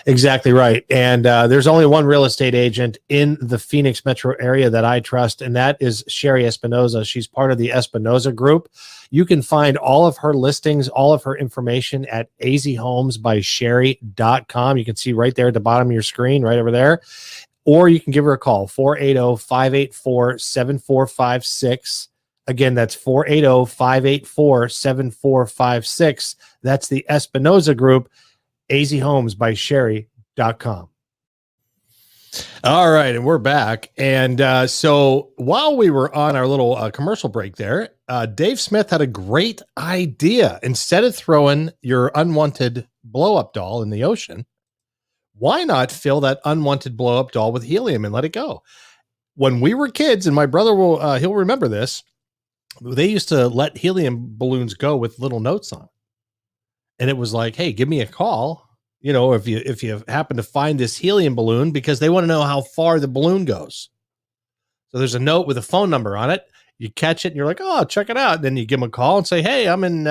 Exactly right. And there's only one real estate agent in the Phoenix metro area that I trust, and that is Sherry Espinoza. She's part of the Espinoza Group. You can find all of her listings, all of her information at azhomesbysherry.com. You can see right there at the bottom of your screen, right over there. Or you can give her a call, 480-584-7456. Again, that's 480-584-7456. That's the Espinoza Group, azhomesbysherry.com. All right, and we're back. And so while we were on our little commercial break there, Dave Smith had a great idea. Instead of throwing your unwanted blow-up doll in the ocean, why not fill that unwanted blow-up doll with helium and let it go? When we were kids, and my brother he'll remember this, they used to let helium balloons go with little notes on it. And it was like, hey, give me a call, you know, if you happen to find this helium balloon, because they want to know how far the balloon goes. So there's a note with a phone number on it. You catch it and you're like, oh, check it out. And then you give them a call and say, hey, I'm in,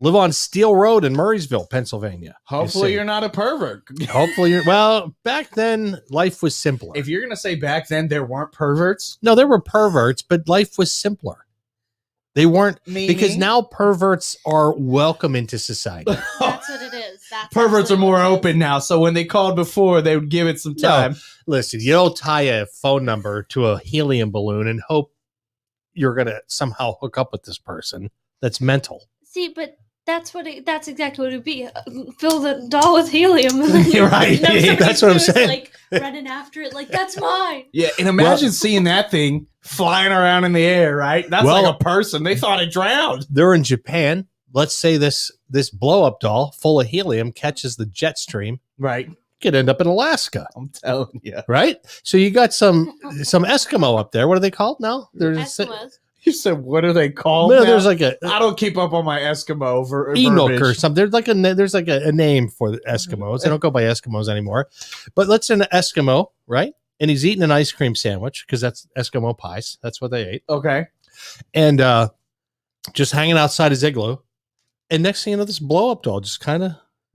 live on Steel Road in Murraysville, Pennsylvania. Hopefully you're not a pervert. Hopefully well, back then life was simpler. If you're going to say back then there weren't perverts. No, there were perverts, but life was simpler. They weren't, because now perverts are welcome into society. That's what it is. Perverts are more open now. So when they called before, they would give it some time. No, listen, you don't tie a phone number to a helium balloon and hope you're going to somehow hook up with this person. That's mental. See, but that's exactly what it would be. Fill the doll with helium. And then Right. That's what I'm saying. Like running after it, like, that's mine. Yeah, and imagine seeing that thing flying around in the air, right? That's like a person. They thought it drowned. They're in Japan. Let's say this blow-up doll full of helium catches the jet stream. Right. Could end up in Alaska. I'm telling you. Right? So you got some Eskimo up there. What are they called now? Eskimos. You said, what are they called? No, now? there's like I don't keep up on my Eskimo Enoch verbiage. or something. There's like a name for the Eskimos. They don't go by Eskimos anymore. But let's say an Eskimo, right? And he's eating an ice cream sandwich because that's Eskimo pies. That's what they ate. Okay. And just hanging outside his igloo. And next thing you know, this blow-up doll just kind of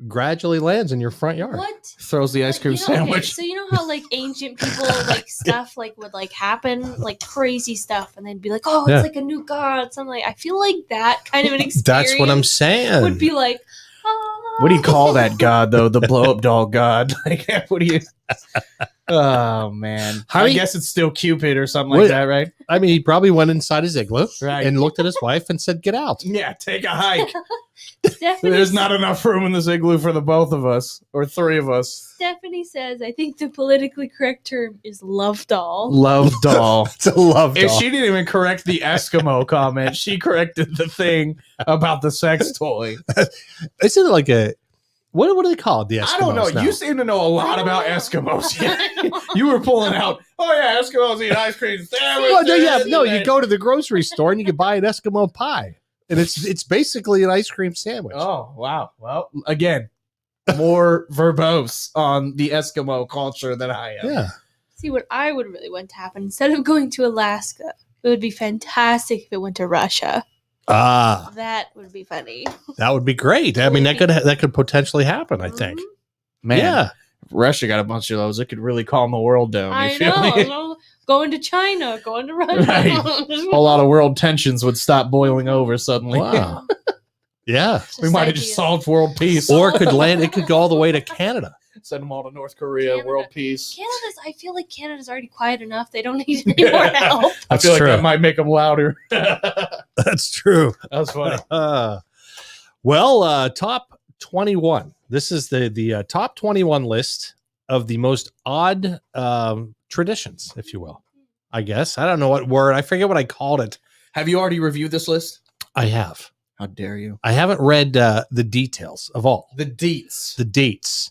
gradually lands in your front yard. What? Throws the ice cream sandwich. Okay, so you know how like ancient people like stuff like would like happen, like crazy stuff, and they'd be like, oh, it's like a new god. Something like, I feel like that kind of an experience. That's what I'm saying. Would be like, oh. What do you call that god though? The blow up doll god. Like, what do you? Oh man, I guess it's still Cupid or something like that, right? I mean, he probably went inside his igloo Right. and looked at his wife and said, "Get out." Yeah, take a hike. Stephanie, There's not enough room in this igloo for the both of us or three of us. Stephanie says, I think the politically correct term is love doll. Love doll. It's a love doll. If she didn't even correct the Eskimo comment, she corrected the thing about the sex toy. Isn't it like a what do they call it? The Eskimos I don't know. now? You seem to know a lot about Eskimos. You were pulling out, oh yeah, Eskimos eat ice cream sandwiches. You go to the grocery store and you can buy an Eskimo pie. And it's basically an ice cream sandwich. Oh, wow. Well, again, more verbose on the Eskimo culture than I am. Yeah. See, what I would really want to happen, instead of going to Alaska, it would be fantastic if it went to Russia. Ah, That would be funny. that would be great. I mean, that could potentially happen, I think. Man, Yeah. Russia got a bunch of those. It could really calm the world down. I You feel me? know. Going to China, going to Russia. Right. A whole lot of world tensions would stop boiling over suddenly. Wow. Yeah. We might have just solved world peace. Or it could go all the way to Canada. Send them all to North Korea, Canada. world peace. I feel like Canada's already quiet enough. They don't need any more help. I feel like that might make them louder. That's true. That's funny. Top 21. This is the top 21 list of the most odd traditions, if you will. I guess. I don't know what word. I forget what I called it. Have you already reviewed this list? I have. How dare you? I haven't read the details of all The deets. the dates.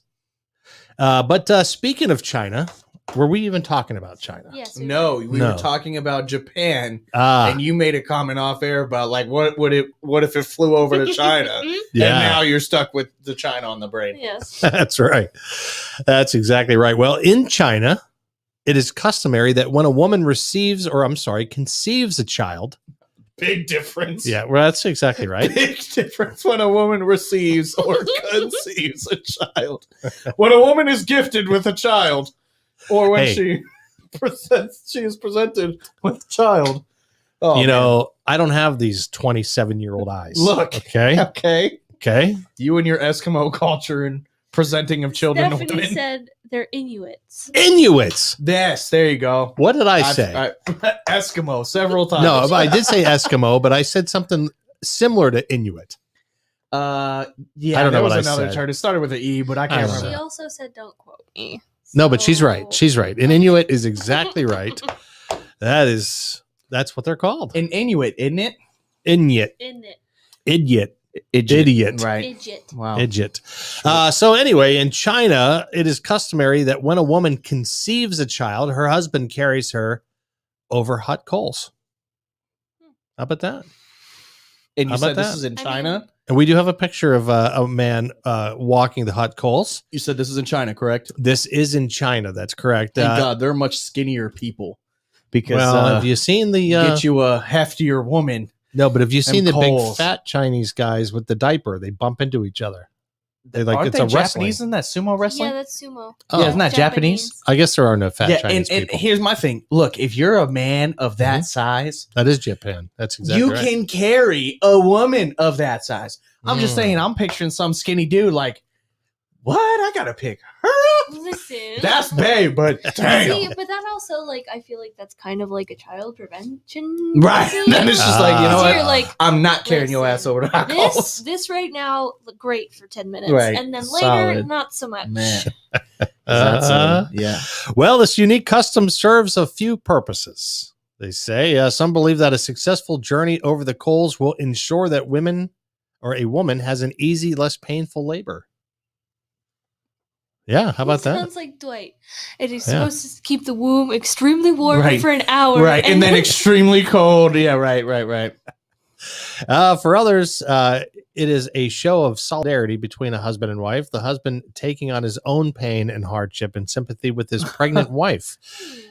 But speaking of China, were we even talking about China? Yes. No, we No. were talking about Japan, Ah, and you made a comment off air about like what if it flew over to China, and yeah. now you're stuck with the China on the brain. Yes. That's right. That's exactly right. Well, in China, it is customary that when a woman conceives a child. Big difference. Yeah, well, that's exactly right. Big difference when a woman receives or conceives a child. When a woman is gifted with a child, or when Hey. she is presented with a child. Oh, You know, I don't have these 27-year-old eyes. Look. Okay. man. Okay. Okay. You and your Eskimo culture and presenting of children to Stephanie women. said they're Inuits. Inuits. Yes, there you go. What did I say? Eskimo several times. No, but I did say Eskimo, but I said something similar to Inuit. Yeah, I don't there know was what I another said. term. It started with an E, but I I can't don't remember. She also said, "Don't quote me." No, but she's right. So- She's right. An Inuit is exactly right. That's what they're called. An Inuit, isn't it? Inuit. In it. Idiot. Idiot. Right. Idiot. Wow. Idiot. So anyway, in China, it is customary that when a woman conceives a child, her husband carries her over hot coals. How about that? And How you about said this that? is in I China? mean- And we do have a picture of a man walking the hot coals. You said this is in China, correct? This is in China. That's correct. Thank God, they're much skinnier people. Because Well, have you seen the get you a heftier woman. no? But have you seen the big coals. fat Chinese guys with the diaper? They bump into each other. They like Aren't it's they a wrestling. Japanese in that sumo wrestling? Yeah, that's sumo. Oh. Yeah, isn't that Japanese? I guess there are no fat Yeah, Chinese and people. here's my thing. Look, if you're a man of that size, That is Japan. That's exactly you right. can carry a woman of that size. I'm just Mm. saying, I'm picturing some skinny dude like, what? I gotta pick her up. Listen. That's babe, but damn. See, but that also, like, I feel like that's kind of like a child prevention. Right. disease. Then it's just like, you know Ah. So what? you're like, I'm not carrying your listen, ass over to hot this coals. this right now look great for 10 minutes, Right. and then later Solid. not so much. Man. Uh, Yeah. well, this unique custom serves a few purposes. They say some believe that a successful journey over the coals will ensure that women or a woman has an easy, less painful labor. Yeah, how about He that? Sounds like Dwight. It is Yeah. supposed to keep the womb extremely warm Right. for an hour, Right. And then extremely cold. Yeah, right. For others, it is a show of solidarity between a husband and wife, the husband taking on his own pain and hardship in sympathy with his pregnant wife.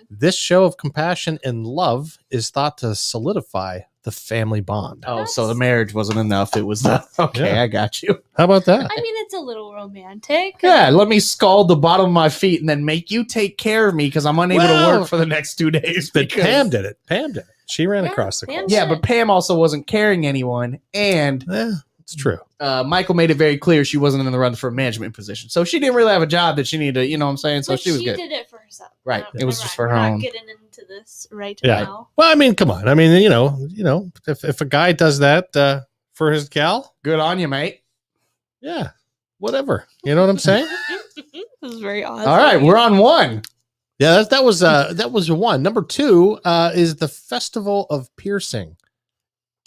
This show of compassion and love is thought to solidify the family bond. Oh, so the marriage wasn't enough. It was the okay, Yeah. I got you. How about that? I mean, it's a little romantic. Yeah, let me scald the bottom of my feet and then make you take care of me because I'm unable Well, to work for the next 2 days. But because- Pam did it. Pam did it. She ran Yeah, across the Pam coals. did. Yeah, but Pam also wasn't carrying anyone, and Yeah, it's true. Michael made it very clear she wasn't in the run for a management position, so she didn't really have a job that she needed to, you know what I'm saying? So But she was good. did it for herself. Right. Not It was for just Ryan. for her We're own. not getting into this right Yeah. now. Well, I mean, come on. I mean, you know, if a guy does that for his gal, Good on you, mate. yeah, whatever. You know what I'm saying? This is very odd. All right, we're on one. Yeah, that was one. Number two is the Festival of Piercing.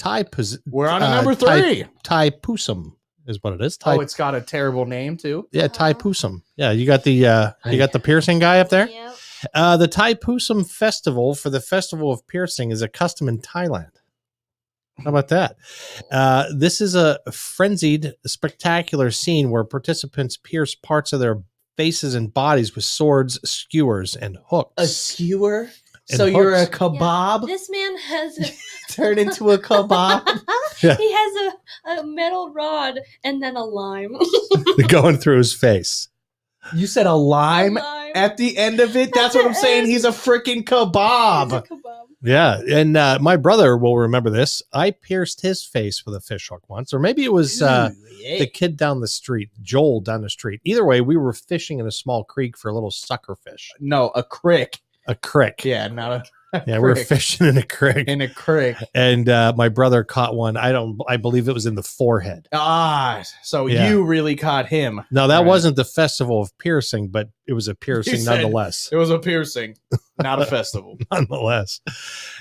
We're on to number 3. Taipusam is what it is. Oh, it's got a terrible name too. Yeah, Taipusam. Yeah, you got the piercing guy up there. Yep. The Taipusam Festival for the Festival of Piercing is a custom in Thailand. How about that? This is a frenzied, spectacular scene where participants pierce parts of their faces and bodies with swords, skewers, and hooks. A skewer. And So you're a hooks. kebab. This man has Turn into a kebab. Yeah. He has a metal rod and then a lime. going through his face. You said a lime Lime. at the end of it. That's what I'm saying. He's a freaking He's a kebab. kebab. Yeah, and my brother will remember this. I pierced his face with a fishhook once, or maybe it was the kid down the street, Joel down the street. Either way, we were fishing in a small creek for a little sucker fish. No, a crick. A creek. Yeah, not a Yeah, we were crick. fishing in a creek. In a crick. And my brother caught one. I believe it was in the forehead. Ah, so Yeah. you really caught him. Now that Right. wasn't the Festival of Piercing, but it was a piercing said- nonetheless. It was a piercing, not a festival. Nonetheless,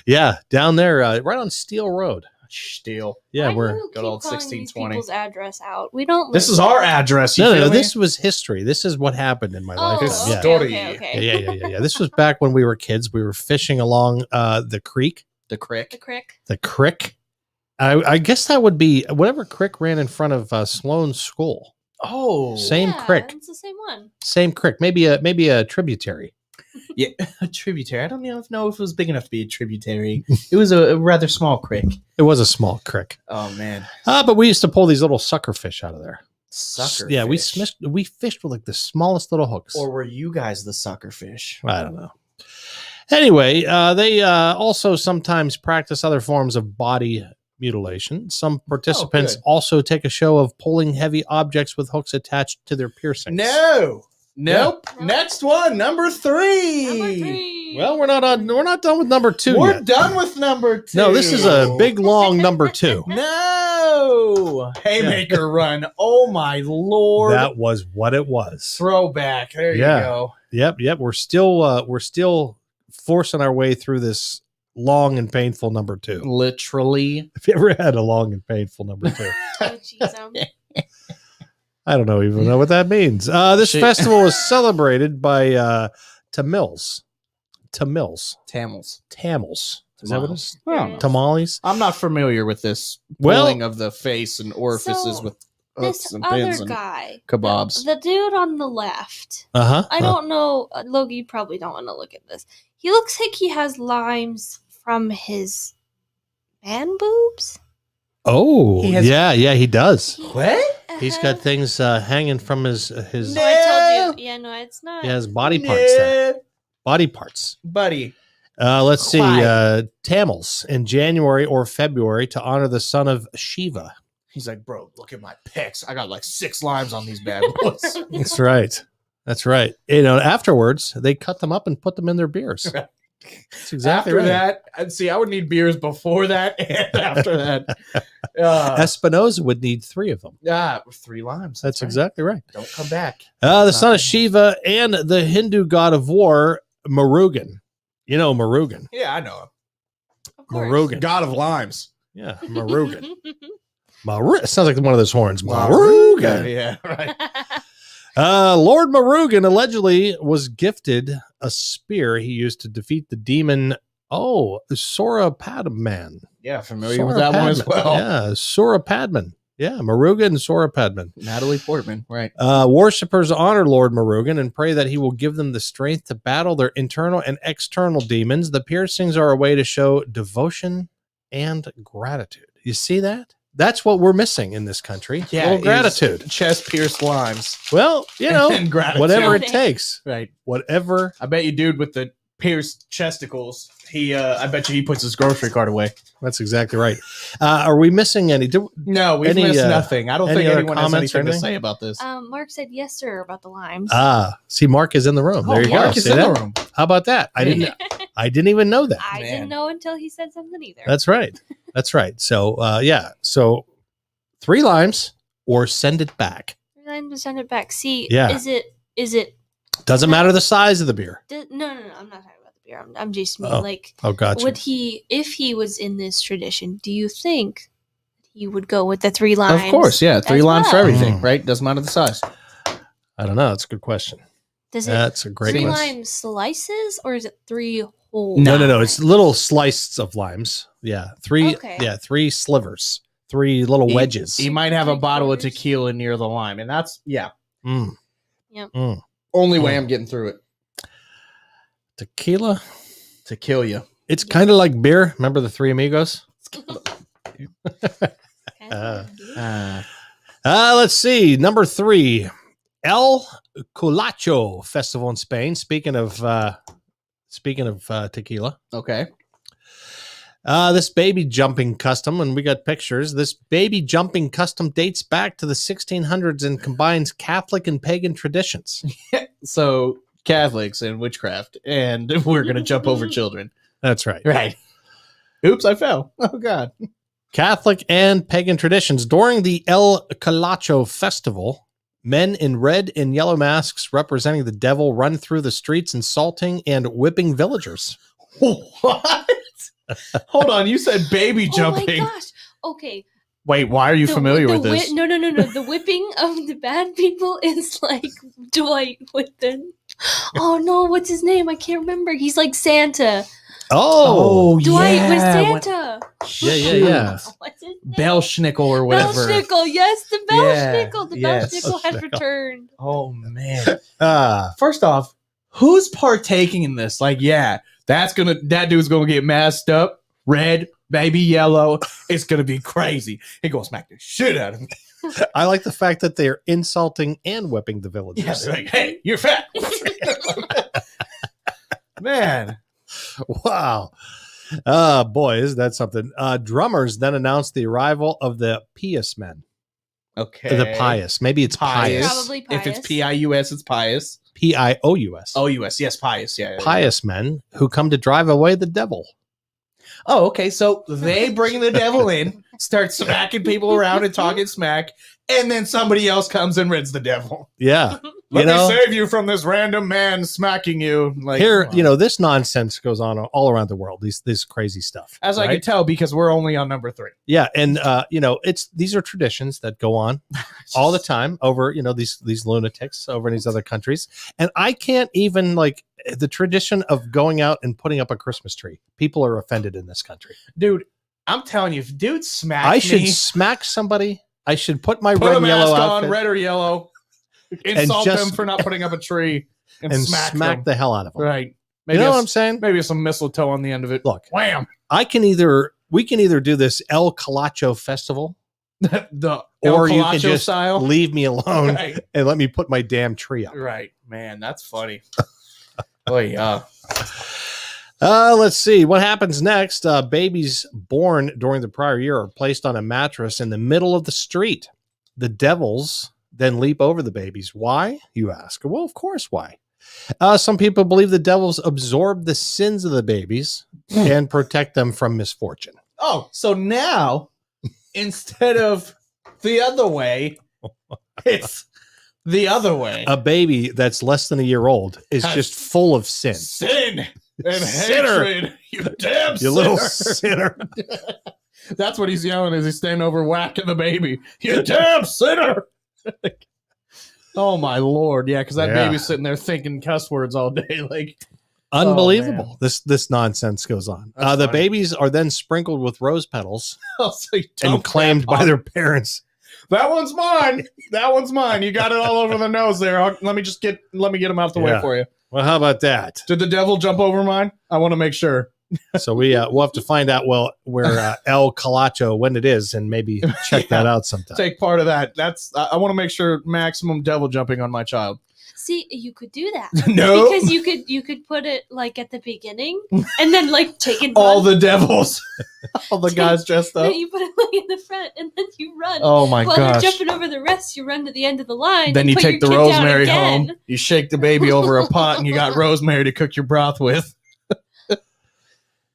yeah, down there, right on Steel Road. Still. Yeah, Why we're do you good keep old calling these 1620. people's address out. We don't. This live is our there. address. You no, feel no. me? This was history. This is what happened in my Oh, lifetime. This Yeah. story. okay. Yeah. This was back when we were kids. We were fishing along the creek. The The crick. crick. The crick. I guess that would be whatever creek ran in front of Sloan's school. Oh. Same Yeah, crick. It's the same one. Same creek. Maybe a tributary. Yeah, a tributary. I don't know if it was big enough to be a tributary. It was a rather small crick. It was a small creek. Oh, man. But we used to pull these little sucker fish out of there. Sucker Yeah, fish. we fished with like the smallest little hooks. Or were you guys the sucker fish? I don't know. Anyway, they also sometimes practice other forms of body mutilation. Some participants good. also take a show of pulling heavy objects with hooks attached to their piercings. No. Nope. Yeah. Next one, number 3. Number 3. Well, we're not done with number 2 We're yet. done with number 2. No, this is a big long number 2. No. Haymaker run. Oh my lord. That was what it was. Throwback. There Yeah. you go. Yep. We're still forcing our way through this long and painful number 2. Literally. Have you ever had a long and painful number 2? Oh, jeez, I don't even know what that means. This Shit. festival is celebrated by Tamils. Tamils. Tamils. Tamils. Is that what it is? I don't know. Tamales? I'm not familiar with this Well- pulling of the face and orifices So, with hooks This and pins other and guy, kebabs. the dude on the left. Uh-huh. I don't know, Logie. You probably don't want to look at this. He looks like he has limes from his man boobs. Oh, He has- yeah, he does. What? He's got things hanging from his So I told you. Yeah, no, it's not. he has body parts there. Body parts. Buddy. Let's see. Clyde. Tamils in January or February to honor the son of Shiva. He's like, bro, look at my pecs. I got like 6 limes on these bad boys. That's right. That's right. Afterwards, they cut them up and put them in their beers. That's exactly After right. that, I'd see I would need beers before that and after that. Espinoza would need 3 of them. 3 limes. That's right. exactly right. Don't come back. The son of Shiva and the Hindu god of war, Murugan. You know Murugan. Yeah, I know him. Of course. Murugan. God of limes. Yeah, Murugan. It sounds like one of those horns. Murugan. Yeah, right. Lord Murugan allegedly was gifted a spear he used to defeat the demon. Oh, Surapadman. Yeah, familiar with that one as well. Yeah, Surapadman. Yeah, Murugan and Surapadman. Natalie Portman, right. Worshippers honor Lord Murugan and pray that he will give them the strength to battle their internal and external demons. The piercings are a way to show devotion and gratitude. You see that? That's what we're missing in this country. Yeah, Little is gratitude. Chest pierced limes. Well, And gratitude. whatever it Gratitude. takes. Right. Whatever. I bet you dude with the pierced chesticles, I bet you he puts his grocery cart away. That's exactly right. Are we missing any? No, we've Any, missed nothing. I don't any think other anyone has comments or anything to anything? say about this. Mark said yes, sir, about the limes. See, Mark is in the room. There you Mark go. is See in that? the room. How about that? I didn't even know that. I Man. didn't know until he said something either. That's right. That's right. So, So 3 limes or send it back. Then to send it back. See, Yeah. is it? Doesn't matter the size of the beer. No. I'm not talking about the beer. I'm just Oh, like, Oh, gotcha. would he, if he was in this tradition? Do you think he would go with the 3 limes? Of course, yeah. 3 as limes for well? everything, Mm. right? Doesn't matter the size. I don't know. That's a good question. Does it That's a great 3 question. lime slices or is it 3 whole? No. It's limes? little slices of limes. Yeah. 3. Okay. Yeah. 3 slivers. 3 little wedges. He might have a 3 bottle of quarters. tequila near the lime, and that's Mm. Yep. Mm. only way I'm getting through it Tequila. to kill you. It's kind of like beer. Remember the 3 Amigos? Okay. Let's see. Number 3, El Culacho Festival in Spain. Speaking of tequila, Okay. this baby jumping custom, and we got pictures. This baby jumping custom dates back to the 1600s and combines Catholic and pagan traditions. So Catholics and witchcraft, and we're gonna jump over children. That's right. Right. Oops, I fell. Oh God. Catholic and pagan traditions. During the El Culacho Festival, men in red and yellow masks representing the devil run through the streets insulting and whipping villagers. What? Hold on, you said baby Oh jumping. my gosh! Okay. Wait, why are you familiar with this? No. The whipping of the bad people is like Dwight Whitten. Oh no, what's his name? I can't remember. He's like Santa. Oh, Dwight was yeah. Santa. yeah. What's his name? Belschnickel or whatever. Belschnickel, yes, the Belschnickel. The yes. Belschnickel has returned. Oh man. Ah, First off, who's partaking in this? Like, yeah, that dude's gonna get masked up, red, baby yellow. It's gonna be crazy. He gonna smack the shit out of me. I like the fact that they're insulting and whipping the villagers. Yeah, they're like, hey, you're fat. Man. Wow. Boy, isn't that something? Drummers then announced the arrival of the Pious Men. Okay. The Pious. Maybe it's Pious. Probably If it's pious. P-I-U-S, it's pious. Pious. O-U-S. Yes, pious. Yeah. Pious men who come to drive away the devil. Oh, okay. So they bring the devil in, start smacking people around and talking smack, and then somebody else comes and rids the devil. Yeah. Let You know? me save you from this random man smacking you. Like Here, come on. this nonsense goes on all around the world. This crazy stuff. As I right? can tell, because we're only on number 3. Yeah, and these are traditions that go on all the time over these lunatics over in these other countries, and I can't even like the tradition of going out and putting up a Christmas tree. People are offended in this country. Dude, I'm telling you, if dude smacked I me, should smack somebody. I should put my put red a and mask yellow on, outfit red or yellow, insult just- them for not putting up a tree, and, and smack, smack them. the hell out of them. Right. You know what I'm saying? Maybe some mistletoe on the end of it. Look, Wham. we can either do this El Colacho festival, The or El you can Colacho just style. leave me alone Right. and let me put my damn tree up. Right. Man, that's funny. Oh, yeah. Let's see what happens next. Babies born during the prior year are placed on a mattress in the middle of the street. The devils then leap over the babies. Why, you ask? Well, of course, why? Some people believe the devils absorb the sins of the babies and protect them from misfortune. Oh, so now instead of the other way, it's the other way. A baby that's less than a year old is Has just full of sin. Sin and Sinner. hatred. You damn You sinner. little sinner. That's what he's yelling as he's standing over whacking the baby. You damn sinner. Oh my lord. Yeah, because that Yeah. baby's sitting there thinking cuss words all day. Like, Unbelievable. man. This nonsense goes on. That's The funny. babies are then sprinkled with rose petals oh, so you and don't claimed crap by on- their parents. That one's mine. That one's mine. You got it all over the nose there. Let me get them out the way Yeah. for you. Well, how about that? Did the devil jump over mine? I want to make sure. So we'll have to find out where El Colacho when it is, and maybe check that out sometime. Take part of that. I want to make sure maximum devil jumping on my child. See, you could do that. No. Because you could put it like at the beginning and then like take it All the devils. All the guys dressed up. Then you put it like in the front and then you run. Oh my While gosh. you're jumping over the rest, you run to the end of the line. Then and you put take the your kid down rosemary again. home. You shake the baby over a pot and you got rosemary to cook your broth with.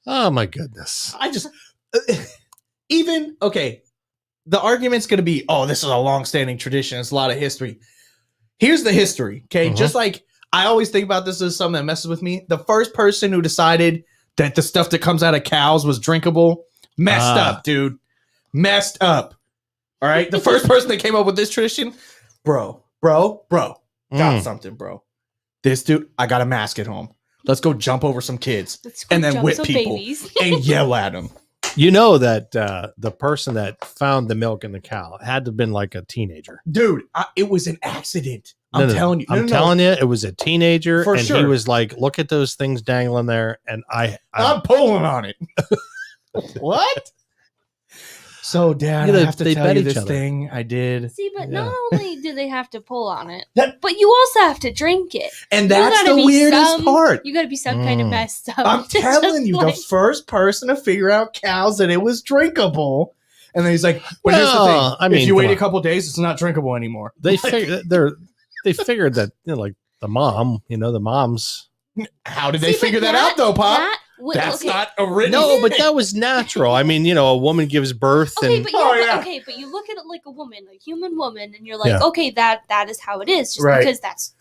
Oh my goodness. I just even okay. The argument's going to be, oh, this is a long-standing tradition. It's a lot of history. Here's the history, okay? Mhm. Just like I always think about this as something that messes with me. The first person who decided that the stuff that comes out of cows was drinkable messed up, dude. Messed up. All right. The first person that came up with this tradition, bro, got Mm. something, bro. This dude, I got a mask at home. Let's go jump over some kids Let's go and then jump whip some people babies. and yell at them. You know that the person that found the milk in the cow had to have been like a teenager. Dude, it was an accident. I'm No. telling you. I'm telling you, it was a teenager, For and he sure. was like, "Look at those things dangling there," and I'm pulling on it. What? So, Dad, You know, I have to they tell bet you each this other. thing I did. See, but Yeah. not only do they have to pull on it, That- but you also have to drink it. And You that's gotta the be weirdest some- part. You got to be some kind of Mm. messed up. I'm to telling just, you, like, the first person to figure out cows that it was drinkable. And then he's like, but here's the Well, thing. I mean, if you come wait a on. couple days, it's not drinkable anymore. they figured that like the moms. How did See, they but figure that out, though, Pop? That's okay. not a written No, but thing. that was natural. I mean, a woman gives birth, Okay, and but Oh, yeah. but you look at it like a woman, a human woman, and you're like, Yeah. okay, that is how it is, just Right. because that's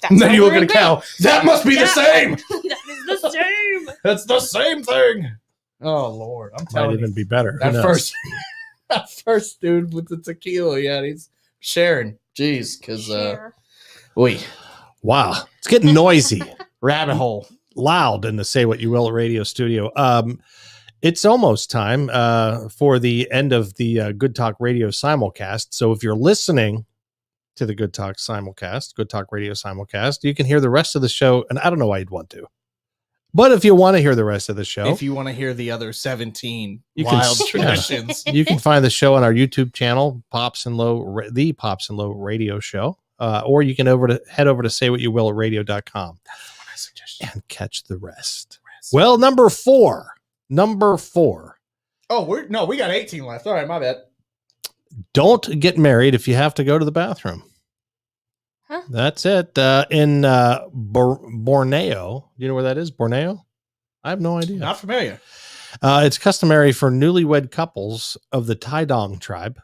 And then how you look we're at a cow. That must be the That- same. that is the same. That's the same thing. Oh, Lord. I'm might telling even you. be better. Who That knows? first First dude with the tequila. Yeah, he's sharing. Jeez, because Share. Wow. It's getting noisy, rabbit hole. loud in the Say What You Will radio studio. It's almost time for the end of the Good Talk Radio simulcast. So if you're listening to the Good Talk simulcast, Good Talk Radio simulcast, you can hear the rest of the show. And I don't know why you'd want to. But if you want to hear the rest of the show, If you want to hear the other 17 You can wild s- traditions. you can find the show on our YouTube channel, Pops and Low, the Pops and Low Radio Show, or you can head over to saywhatyoulradio.com and catch the rest. Well, number four. Oh, we got 18 left. All right, my bad. Don't get married if you have to go to the bathroom. Huh? That's it. In Borneo, do you know where that is? Borneo? I have no idea. Not familiar. It's customary for newlywed couples of the Taidong tribe.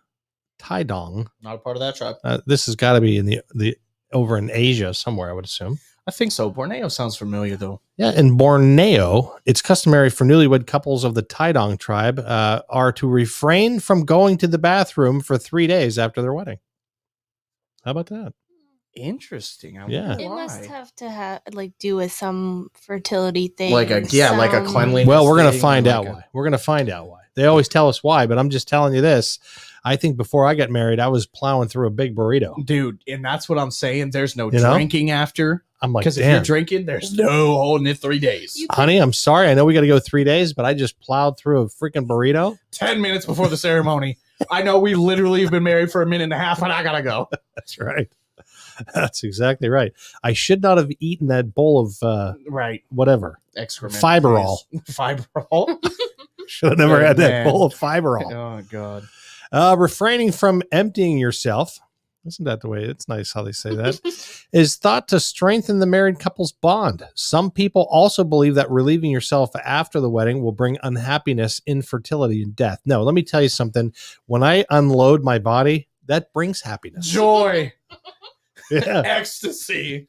Taidong. Not a part of that tribe. This has got to be in the over in Asia somewhere, I would assume. I think so. Borneo sounds familiar, though. Yeah, in Borneo, it's customary for newlywed couples of the Taidong tribe are to refrain from going to the bathroom for 3 days after their wedding. How about that? Interesting. I Yeah. wonder It why. must have to do with some fertility thing. Like a some- cleanliness. Well, we're going to thing, find like out why. We're going to find out why. They always tell us why, but I'm just telling you this. I think before I got married, I was plowing through a big burrito. Dude, and that's what I'm saying. There's no You know? drinking after. I'm like, Because if you're damn, drinking, there's no holding it 3 days. You- honey, I'm sorry. I know we got to go 3 days, but I just plowed through a freaking burrito. 10 minutes before the ceremony. I know we literally have been married for a minute and a half, and I gotta go. That's right. That's exactly right. I should not have eaten that bowl of Right. whatever. Excrement. Fiberol. please. Fiberol? Should have never Oh, had that man. bowl of Fiberol. Oh, God. Refraining from emptying yourself. Isn't that the way? It's nice how they say that. Is thought to strengthen the married couple's bond. Some people also believe that relieving yourself after the wedding will bring unhappiness, infertility, and death. No, let me tell you something. When I unload my body, that brings happiness. Joy, Yeah. ecstasy,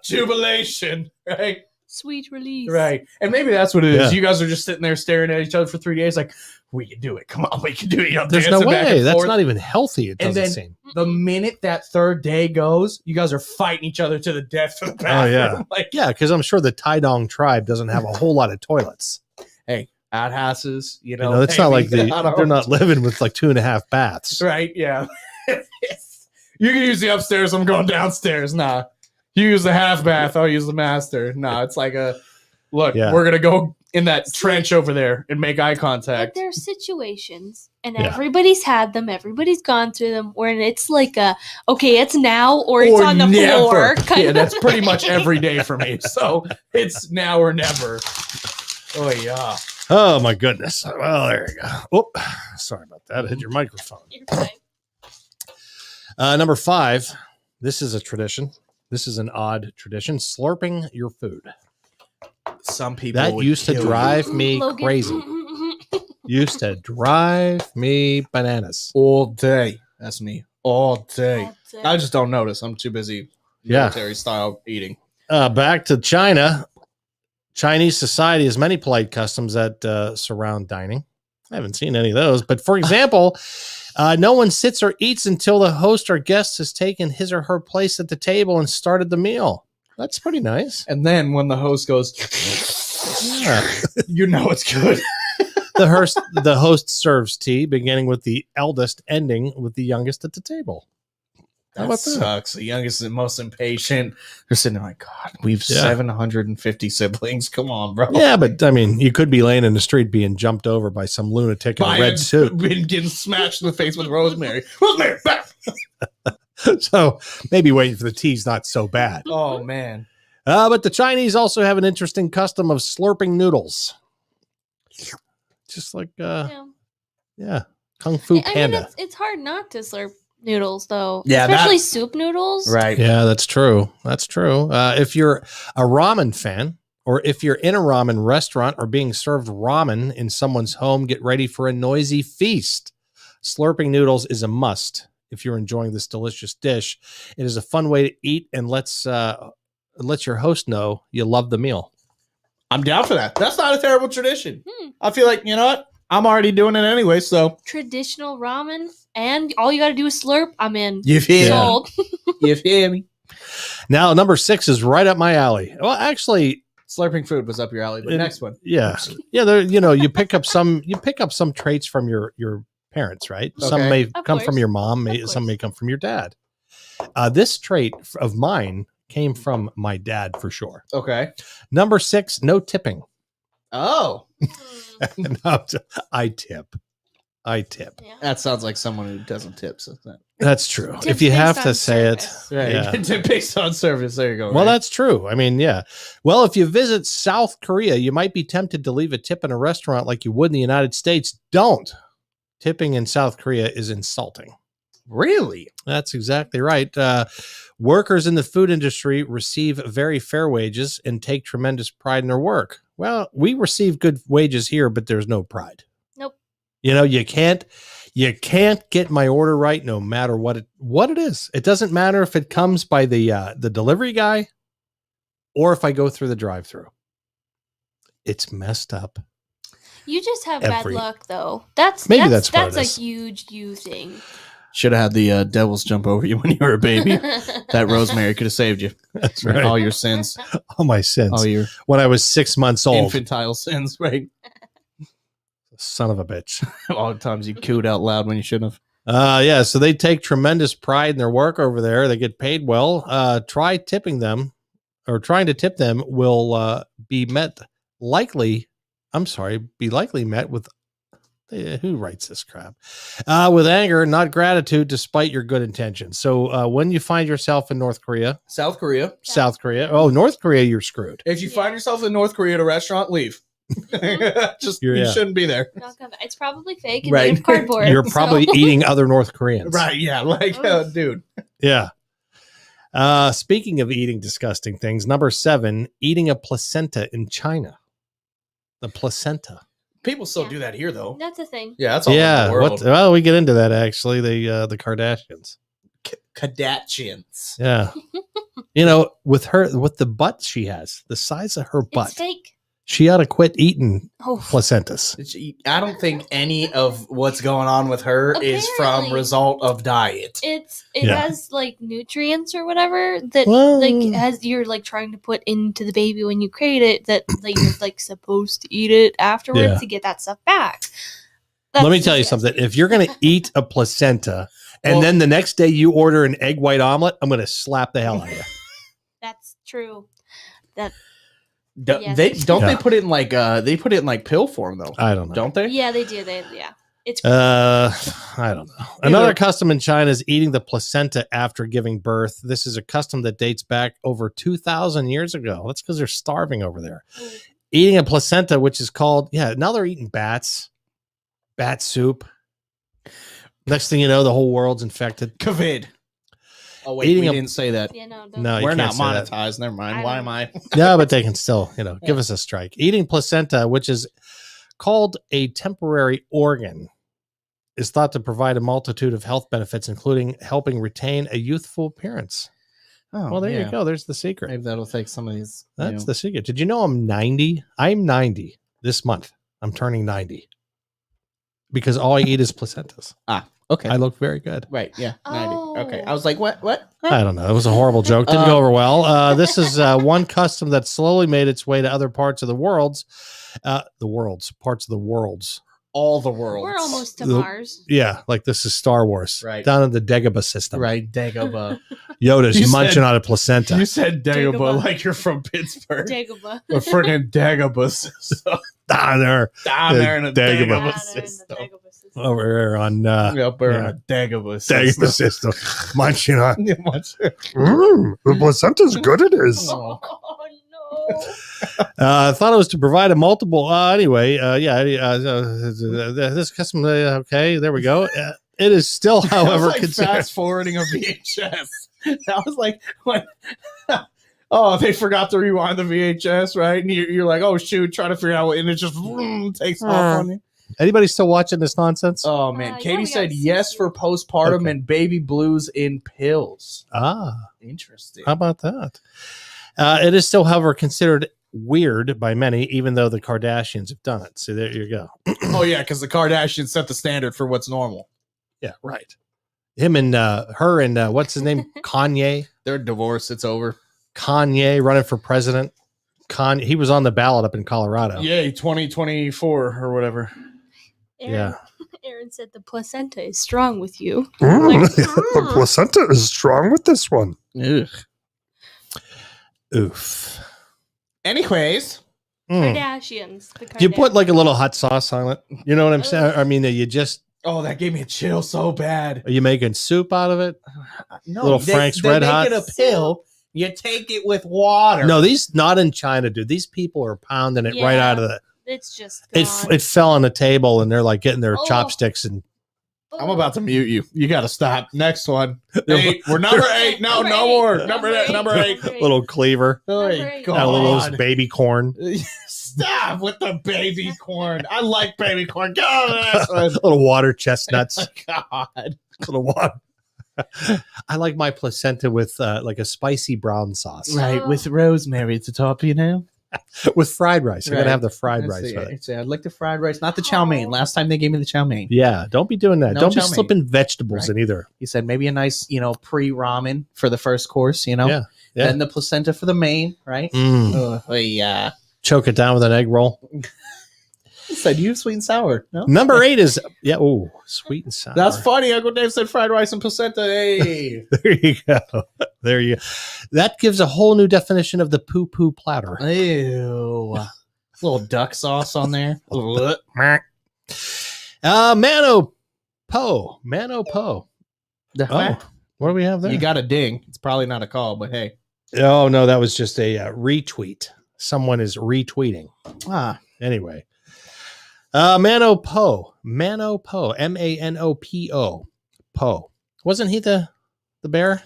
jubilation, right? Sweet release. Right. And maybe that's what it is. Yeah. You guys are just sitting there staring at each other for 3 days like, we can do it. Come on, we can do it. You know, There's no dancing back way. and That's forth. not even healthy. It And doesn't then- seem. The minute that third day goes, you guys are fighting each other to the death for the bathroom. yeah. Like, Yeah, because I'm sure the Taidong tribe doesn't have a whole lot of toilets. hey, outhouses, you You know. know, it's not like maybe, I don't they're know. not living with like 2.5 baths. Right, yeah. You can use the upstairs, I'm going downstairs. Nah. You use the half bath, I'll use the master. Nah, it's like a look, Yeah. we're gonna go in that trench over there and make eye But contact. there are situations, and Yeah. everybody's had them, everybody's gone through them, where it's like okay, it's now or it's on the never. floor. kind Yeah, of that's pretty much every day for me. So it's now or never. Oh yeah. Oh my goodness. Well, there you go. Oh, sorry about that. I hit your microphone. You're fine. Number 5. This is a tradition. This is an odd tradition. Slurping your food. Some people That would used to kill you. drive me Logan. crazy. Used to drive me bananas. all day. That's me. All day. That's it. I just don't notice. I'm too busy Yeah. military style eating. Back to China. Chinese society has many polite customs that surround dining. I haven't seen any of those. But for example, no one sits or eats until the host or guest has taken his or her place at the table and started the meal. That's pretty nice. And then when the host goes, Yeah. you know it's good. The host serves tea, beginning with the eldest, ending with the youngest at the table. How That about that? sucks. The youngest and most impatient. They're sitting there like, God, we've Yeah. 750 siblings. Come on, bro. Yeah, but I mean, you could be laying in the street being jumped over by some lunatic in a red suit. Been getting smashed in the face with rosemary. Rosemary, back. So maybe waiting for the tea's not so bad. Oh, man. But the Chinese also have an interesting custom of slurping noodles. Just like, Yeah. Kung Fu I mean, Panda. it's hard not to slurp noodles, though. Yeah, Especially soup noodles. Right. Yeah, that's true. That's true. If you're a ramen fan, or if you're in a ramen restaurant or being served ramen in someone's home, get ready for a noisy feast. Slurping noodles is a must if you're enjoying this delicious dish. It is a fun way to eat and lets your host know you love the meal. I'm down for that. That's not a terrible tradition. Hmm. I feel like, you know what? I'm already doing it anyway, so Traditional ramen, and all you got to do is slurp. I'm in. you feel Sold. you feel me? Now, number 6 is right up my alley. Well, actually, Slurping food was up your alley. But next one. yeah, there. You pick up some traits from your parents, right? Some Okay. may Of come from course. your mom, Of some course. may come from your dad. This trait of mine came from my dad for sure. Okay. Number 6, no tipping. Oh, No, I tip. Yeah. that sounds like someone who doesn't tip. So That's true. Tips If you based have to on say service. right. Yeah. Tip based on service. There you go. Well, right? that's true. I mean, yeah. Well, if you visit South Korea, you might be tempted to leave a tip in a restaurant like you would in the United States. Don't. Tipping in South Korea is insulting. really. That's exactly right. Workers in the food industry receive very fair wages and take tremendous pride in their work. Well, we receive good wages here, but there's no pride. Nope. You can't get my order right no matter what it is. It doesn't matter if it comes by the delivery guy or if I go through the drive-through. It's messed up. You just have Every- bad luck, though. That's Maybe that's what it a is. huge you thing. Should have had the devils jump over you when you were a baby. That rosemary could have saved you. That's All your sins, All my sins. all your When I was 6 months old. infantile sins, right? Son of a bitch. All the times you cooed out loud when you shouldn't have. Yeah, so they take tremendous pride in their work over there. They get paid well. Trying to tip them will be likely met with who writes this crap? With anger, not gratitude, despite your good intentions. So when you find yourself in North Korea, South Korea. South Korea, North Korea, you're screwed. If you find yourself in North Korea at a restaurant, leave. Just You're- you yeah. shouldn't be there. Not gonna- It's probably fake and Right. made of cardboard. You're so- probably eating other North Koreans. Right? Yeah. Like, dude. Yeah. Speaking of eating disgusting things, number 7, eating a placenta in China. The placenta. People still Yeah. do that here, though. That's a thing. Yeah, that's all Yeah. over the world. Well, we get into that actually. The Kardashians. Kardashians. Yeah. with the butt she has, the size of her butt, It's fake. she ought to quit eating Oh, placentas. I don't think any of what's going on with her is from Apparently. result of diet. it Yeah. has like nutrients or whatever that Well- like as you're like trying to put into the baby when you create it that like you're like supposed to eat it afterwards Yeah. to get that stuff back. Let me That's tell you disgusting. something. If you're going to eat a placenta and Well- then the next day you order an egg white omelet, I'm going to slap the hell out of you. That's true. Yes. They Yeah. put it in like pill form though, I don't know. don't they? Yeah, they do. It's I don't know. Another custom in China is eating the placenta after giving birth. This is a custom that dates back over 2,000 years ago. That's because they're starving over there. Eating a placenta, which is called, now they're eating bat soup. Next thing you know, the whole world's infected. COVID. Oh wait, Eating we a- didn't say that. yeah, no, No, you We're can't not say that. monetized. Never mind. I Why don't- am I? Yeah, but they can still, give us a strike. Eating placenta, which is called a temporary organ, is thought to provide a multitude of health benefits, including helping retain a youthful appearance. Oh, Well, there yeah. you go. There's the secret. Maybe that'll take some of these. That's the secret. Did you know I'm 90? I'm 90 this month. I'm turning 90 because all I eat is placentas. okay. I look very good. Right. Yeah. 90. Okay. Oh. I was like, what? What? I don't know. It was a horrible joke. Didn't go over well. This is one custom that slowly made its way to other parts of the worlds. Parts of the worlds. All the world. we're almost to The- Mars. Yeah, like this is Star Wars. Right. Down in the Dagobah system. Right. Dagobah. Yoda's You munching said- on a placenta. You said Dagobah Dagobah. like you're from Pittsburgh. Dagobah. A friggin' Dagobah system. Down there Down there in a Dagobah. Dagobah Down there in the system. Dagobah system. over there on Up there in yeah. a Dagobah Dagobah system. system. Munching on. The placenta's good it is. Oh. Oh no. I thought it was to provide a multiple. This custom. Okay, there we go. It is still, That was however, like considered. fast forwarding a VHS. That was like when, oh, they forgot to rewind the VHS, right? And you're like, oh shoot, trying to figure out what, and it just takes off on you. Anybody still watching this nonsense? Oh man, yeah, Katie we said got yes Sisu. for postpartum Okay. and baby blues in pills. Ah, Interesting. how about that? It is still, however, considered weird by many, even though the Kardashians have done it. So there you go. Oh yeah, because the Kardashians set the standard for what's normal. Yeah, right. Him and her and what's his name? Kanye. They're divorced. It's over. Kanye running for president. He was on the ballot up in Colorado. Yay, 2024 or whatever. Yeah. Aaron said the placenta is strong with you. The placenta is strong with this one. Ugh. Oof. Anyways, Kardashians. The Do you put Kardashians. like a little hot sauce on it? You know what I'm saying? I mean, you just oh, that gave me a chill so bad. are you making soup out of it? No, Little Frank's Red they Hot? make it a pill. You take it with water. No, these not in China, dude. These people are pounding it right Yeah. out of the. It's just It gone. it fell on the table and they're like getting their Oh. chopsticks and I'm about to mute you. You got to stop. Next one. They're- 8. We're number 8. No, Number no eight. more. Number Number eight. 8. little cleaver, Oh, Number my eight. a little God. baby corn, Stop with the baby corn. I like baby corn. Go on to the next one. little water chestnuts, God. little water. I like my placenta with like a spicy brown sauce Right, with rosemary at the top, you know? with fried rice. I gotta Right. have the fried That's rice it. with it. It's, I'd like the fried rice, not the chow mein. Oh. Last time they gave me the chow mein. Yeah, don't be doing that. No Don't be chow mein. slipping vegetables Right. in either. He said maybe a nice, pre-ramen for the first course, Yeah, yeah. Then the placenta for the main, right? Yeah. Choke it down with an egg roll. He said you have sweet and sour. No? Number 8 is oh, sweet and sour. That's funny. Uncle Dave said fried rice and placenta. Hey. There you go. There you. That gives a whole new definition of the poo poo platter. Ew. Little duck sauce on there. Mano Po. Oh, what do we have there? You got a ding. It's probably not a call, but hey. Oh no, that was just a retweet. Someone is retweeting. Ah. Anyway, Mano Po, Manopo. Po. Wasn't he the bear?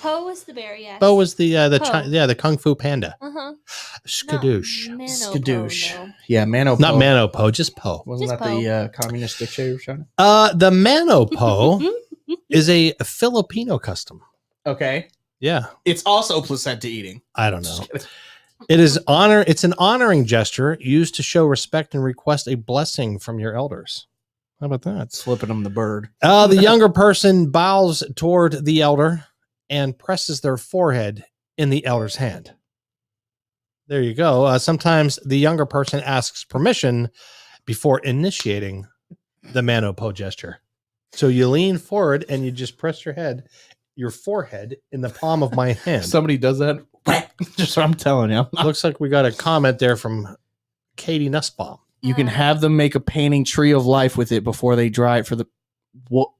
Poe was the bear, yes. Po was the Po. the Kung Fu Panda. Uh-huh. Skadoosh. Skadoosh. No. Yeah, Manopo. Not Mano Po, just Po. Wasn't Just that the communist dictator, Sean? The Mano Po is a Filipino custom. Okay. Yeah, It's also placenta eating. I don't know. It's an honoring gesture used to show respect and request a blessing from your elders. How about that? Slipping them the bird. The younger person bows toward the elder and presses their forehead in the elder's hand. There you go. Sometimes the younger person asks permission before initiating the Manopo gesture. So you lean forward and you just press your forehead in the palm of my hand. Somebody does that. Just what I'm telling you. Looks like we got a comment there from Katie Nussbaum. You can have them make a painting tree of life with it before they dry it for the. What?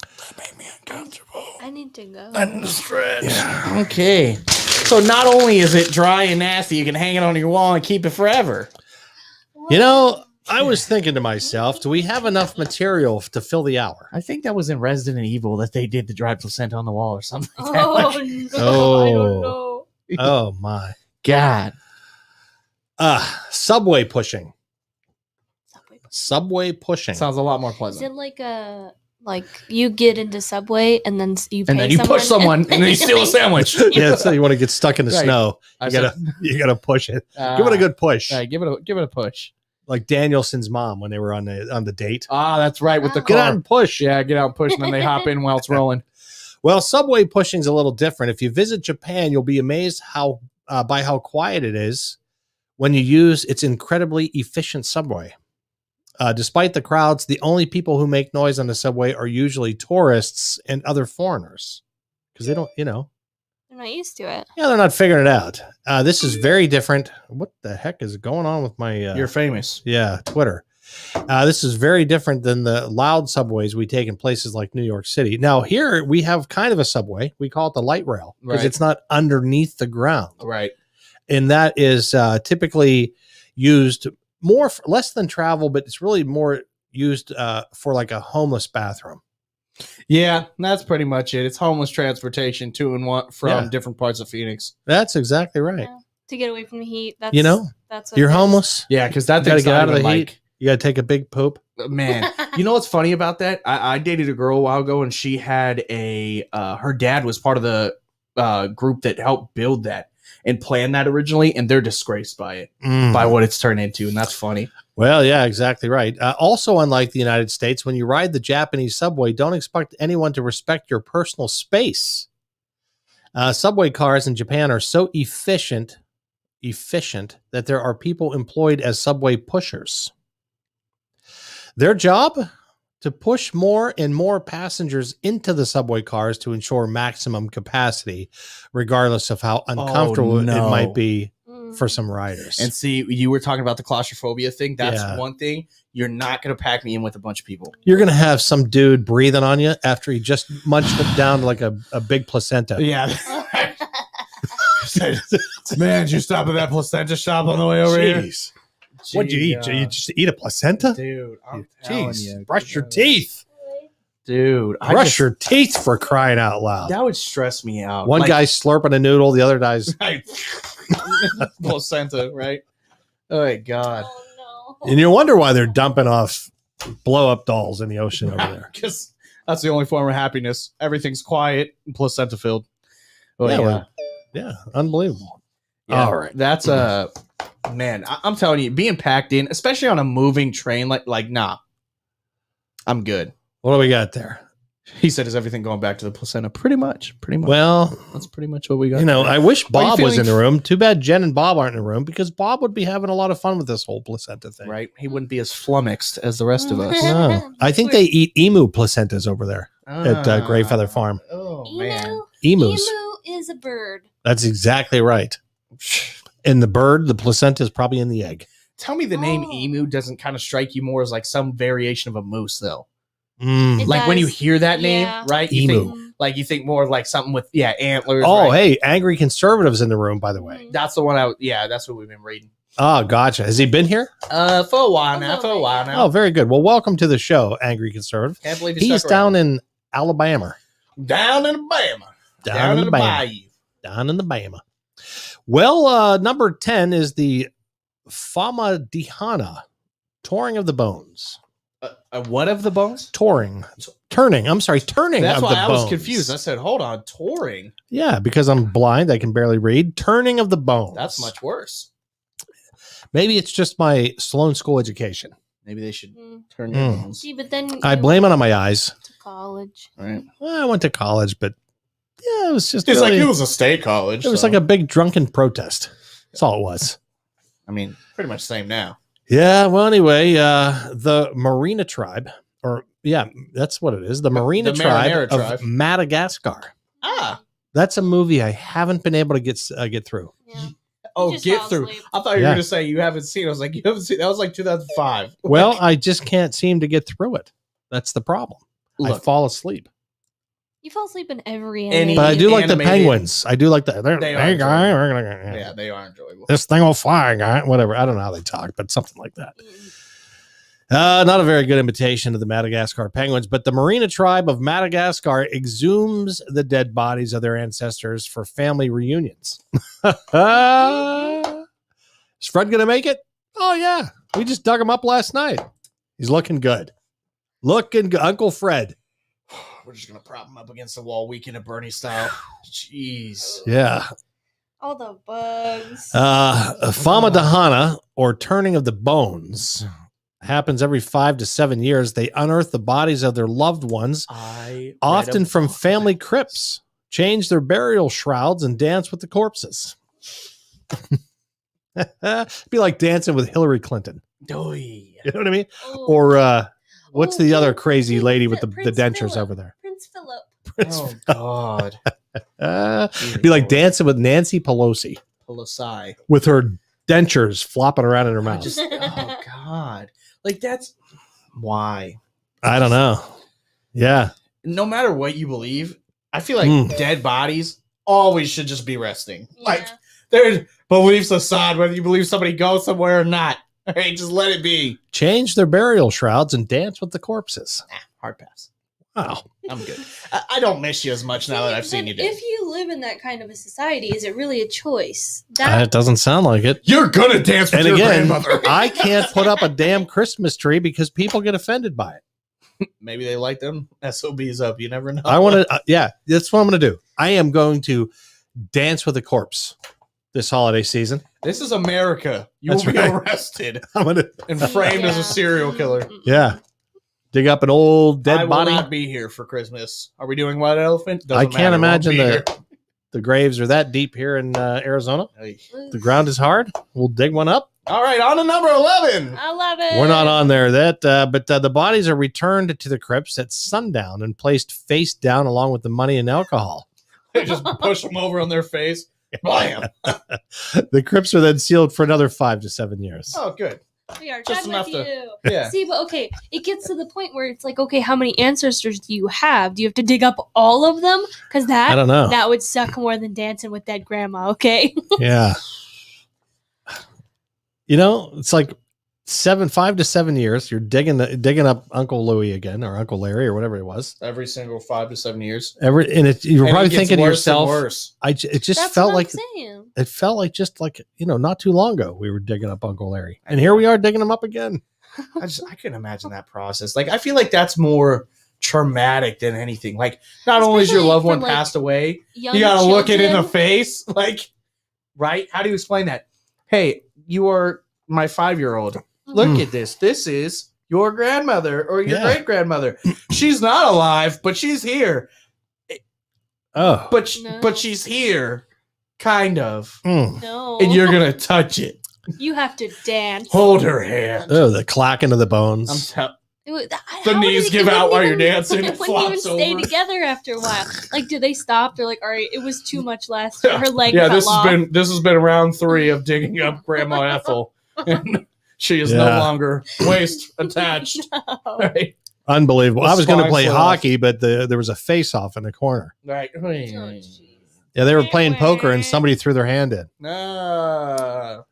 That made me uncomfortable. I need to go. And stretch. Yeah. Okay. So not only is it dry and nasty, you can hang it on your wall and keep it forever. You know, I was thinking to myself, do we have enough material to fill the hour? I think that was in Resident Evil that they did the dried placenta on the wall or something. Like that. Oh, Like, no. Oh. I don't know. Oh my. God. Subway pushing. Subway. Subway pushing. Sounds a lot more Is pleasant. it like you get into Subway and then you pay And then you push someone and then you steal a sandwich. Yeah, so you want to get stuck in the Right. snow. I You said- gotta push it. Give it a good push. All right, give it a push. Like Danielson's mom when they were on the date. Ah, that's right with the Oh. Get car. out and push. Yeah, get out and push, and then they hop in while it's rolling. Well, subway pushing's a little different. If you visit Japan, you'll be amazed by how quiet it is when you use its incredibly efficient subway. Despite the crowds, the only people who make noise on the subway are usually tourists and other foreigners because they don't, They're not used to it. they're not figuring it out. This is very different. What the heck is going on with my? You're famous. Twitter. This is very different than the loud subways we take in places like New York City. Now, here we have kind of a subway. We call it the light rail because Right. it's not underneath the ground. Right. And that is typically used less than travel, but it's really more used for like a homeless bathroom. Yeah, that's pretty much it. It's homeless transportation to and from Yeah. different parts of Phoenix. That's exactly right. Yeah. To get away from the heat. That's that's what You're it is. homeless. Yeah, because that You got to thing's get not out of the even heat. You got to take a big poop. Man, you know what's funny about that? I dated a girl a while ago, and she had her dad was part of the group that helped build that and plan that originally, and they're disgraced by it, Mm. by what it's turned into, and that's funny. Well, yeah, exactly right. Also, unlike the United States, when you ride the Japanese subway, don't expect anyone to respect your personal space. Subway cars in Japan are so efficient that there are people employed as subway pushers. Their job? To push more and more passengers into the subway cars to ensure maximum capacity, regardless of how uncomfortable it might be for some riders. And see, you were talking about the claustrophobia thing. That's Yeah. one thing. You're not going to pack me in with a bunch of people. You're going to have some dude breathing on you after he just munched it down like a big placenta. Yeah. Man, did you stop at that placenta shop on the way over here? Jeez. What'd you eat? Did you just eat a placenta? Dude, I'm telling Jeez. you. Brush your teeth. Dude, Brush your teeth for crying out loud. That would stress me out. One Like- guy's slurping a noodle, the other guy's. Right. Placenta, right? Oh my God. Oh no. And you wonder why they're dumping off blow up dolls in the ocean over there. Because that's the only form of happiness. Everything's quiet and placenta filled. Oh, Yeah, yeah. well, Yeah, unbelievable. Yeah, All right. That's man, I'm telling you, being packed in, especially on a moving train, like nah. I'm good. What do we got there? He said, is everything going back to the placenta? Pretty much. Well, That's pretty much what we got. you know, I wish you Bob was feeling- in the room. Too bad Jen and Bob aren't in the room because Bob would be having a lot of fun with this whole placenta thing. right? He wouldn't be as flummoxed as the rest of us. No. I think they eat emu placentas over there at Grey Feather Farm. Oh, man. Emus. Emu is a bird. That's exactly right. And the bird, the placenta is probably in the egg. Tell me the name Oh. emu doesn't kind of strike you more as like some variation of a moose, though. Mm. It Like when you does. hear that name, Yeah. right? Emu. You think more like something with antlers. Oh, right? hey, angry conservatives in the room, by the way. That's the one that's what we've been reading. Oh, gotcha. Has he been here? For a while A now, little for a bit, while yeah. now. Oh, very good. Well, welcome to the show, Angry Conservative. Can't believe He's stuck down around. in Alabama. Down in Alabama. Down in the Bama. bayou. Down in the Bama. Well, number 10 is the Fama Dihana, Touring of the Bones. What of the bones? Turning That's of why the I bones. was confused. I said, hold on, touring? Yeah, because I'm blind, I can barely read. Turning of the bones. That's much worse. Maybe it's just my Sloan School education. Maybe they should Mm. turn your Mm. bones. See, but then I you blame it on my eyes. went to college. Right. Well, I went to college, but yeah, it was just It's really- like it was a state college. it was so- like a big drunken protest. That's all it was. I mean, pretty much same now. Yeah, well, anyway, the Marina tribe, that's what it is. The Marina the tribe Marinara of tribe. Madagascar. Ah. That's a movie I haven't been able to get through. Yeah. Oh, just get fell through. asleep. I thought you were Yeah. going to say you haven't seen it. I was like, you haven't seen That was like 2005. Well, I just can't seem to get through it. That's the problem. I Look, fall asleep. You fall asleep in every Any- anime. But I do like the animated- penguins. I do like the. They are Hey, guy, enjoyable. we're gonna- yeah, they are enjoyable. This thing will fly, guy. Whatever. I don't know how they talk, but something like that. Not a very good imitation of the Madagascar penguins, but the Marina tribe of Madagascar exhumes the dead bodies of their ancestors for family reunions. Is Fred going to make it? Oh, yeah. We just dug him up last night. He's looking good. Looking good. Uncle Fred. We're just going to prop them up against the wall, Weekend at Bernie style. Jeez. Yeah. All the bugs. Fama Dahana, or turning of the bones, happens every 5 to 7 years. They unearth the bodies of their loved ones, I often read a from book. family crypts, change their burial shrouds, and dance with the corpses. Be like dancing with Hillary Clinton. Oy. You know what I mean? Oh. Or what's Oh, the other Prince- crazy lady with the Prince dentures Philip. over there? Prince Philip. Prince Oh, God. be like dancing with Nancy Pelosi Pelosi. with her dentures flopping around in her mouth. Oh, God. Like, that's why. I don't know. Yeah. No matter what you believe, I feel like Mm. dead bodies always should just be resting. Like, Yeah. there's beliefs aside, whether you believe somebody goes somewhere or not. All right, just let it be. Change their burial shrouds and dance with the corpses. Hard pass. Wow. I'm good. I don't miss you as much now that I've seen But you do. if you live in that kind of a society, is it really a choice? It doesn't sound like it. You're gonna dance with And your again, grandmother. I can't put up a damn Christmas tree because people get offended by it. Maybe they like them SOBs up. You never know. I want to, yeah, that's what I'm going to do. I am going to dance with a corpse this holiday season. This is America. You will That's be right. arrested I'm gonna, and framed as Yeah. a serial killer. yeah, dig up an old dead I will body. not be here for Christmas. Are we doing White Elephant? I Doesn't can't matter. Won't imagine be the graves are that deep here in Arizona. here. The ground is hard. We'll dig one up. All right, on to number 11. I love it. We're not on there. But the bodies are returned to the crypts at sundown and placed face down along with the money and alcohol. They just push them over on their face. Blam. The crypts are then sealed for another 5 to 7 years. Oh, good. We are Just done enough with to- you. Yeah. See, but okay, it gets to the point where it's like, okay, how many ancestors do you have? Do you have to dig up all of them? Because I don't know. that would suck more than dancing with dead grandma. Okay. Yeah. It's like 5 to 7 years. You're digging up Uncle Louie again, or Uncle Larry, or whatever it was. Every single 5 to 7 years. You're And probably it gets thinking to worse and yourself, worse. it just That's felt what like I'm saying. it felt like just like not too long ago we were digging up Uncle Larry, and here we are digging him up again. I couldn't imagine that process. Like, I feel like that's more traumatic than anything. Like, not only is your Especially loved for, one like, passed away, Young you gotta look it in the children. face. Like, right? How do you explain that? Hey, you are my 5-year-old. Look Mm. at this. This is your grandmother or your Yeah. great grandmother. She's not alive, but she's here. Oh, No. But she's here, kind of. No. And you're gonna touch it. You have to dance. Hold her hand. oh, the clacking of the bones. I'm tell- It would- The how would knees it- give it out wouldn't while you're even- dancing, It it wouldn't even flops stay over. together after a while. Like, do they stop? They're like, all right, it was too much last year. Her leg yeah, fell off. this has been round 3 of digging up Grandma Ethel. And she is no Yeah. longer waist attached. No. Right. Unbelievable. The I was going to spine play fell hockey, but there was a face off in the corner. Right. Oh, jeez. Yeah, they were playing poker and somebody threw their hand in. Ah.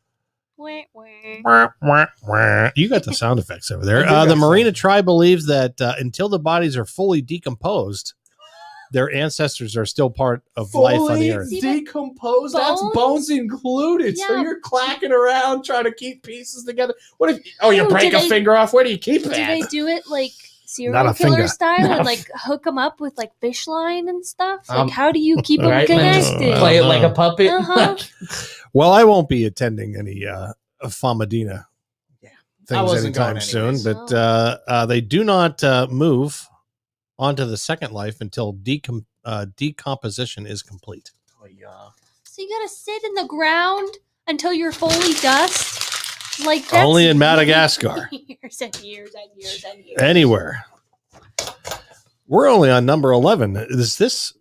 Wah, wah. You got the sound effects over there. I do got The some. Marina tribe believes that until the bodies are fully decomposed, their ancestors are still part of life on the Fully earth. See, but decomposed. That's bones? bones included. So Yeah. you're clacking around trying to keep pieces together. What if? Oh, you Ooh, break do a they- finger off. Where do you keep Do that? they do it like serial Not a killer finger. style Not a and like hook them up with like fish line and stuff? Like, Um, how do you keep them right, and then just connected? play it like a puppet. Uh-huh. Well, I won't be attending any Famadina Yeah. I things wasn't anytime going soon, anyways. but they do not move onto the second life until decomposition is complete. Oh, yeah. So you gotta sit in the ground until you're fully dust? Like, that's Only in Madagascar. Years and years and years and years. Anywhere. We're only on number 11. Is this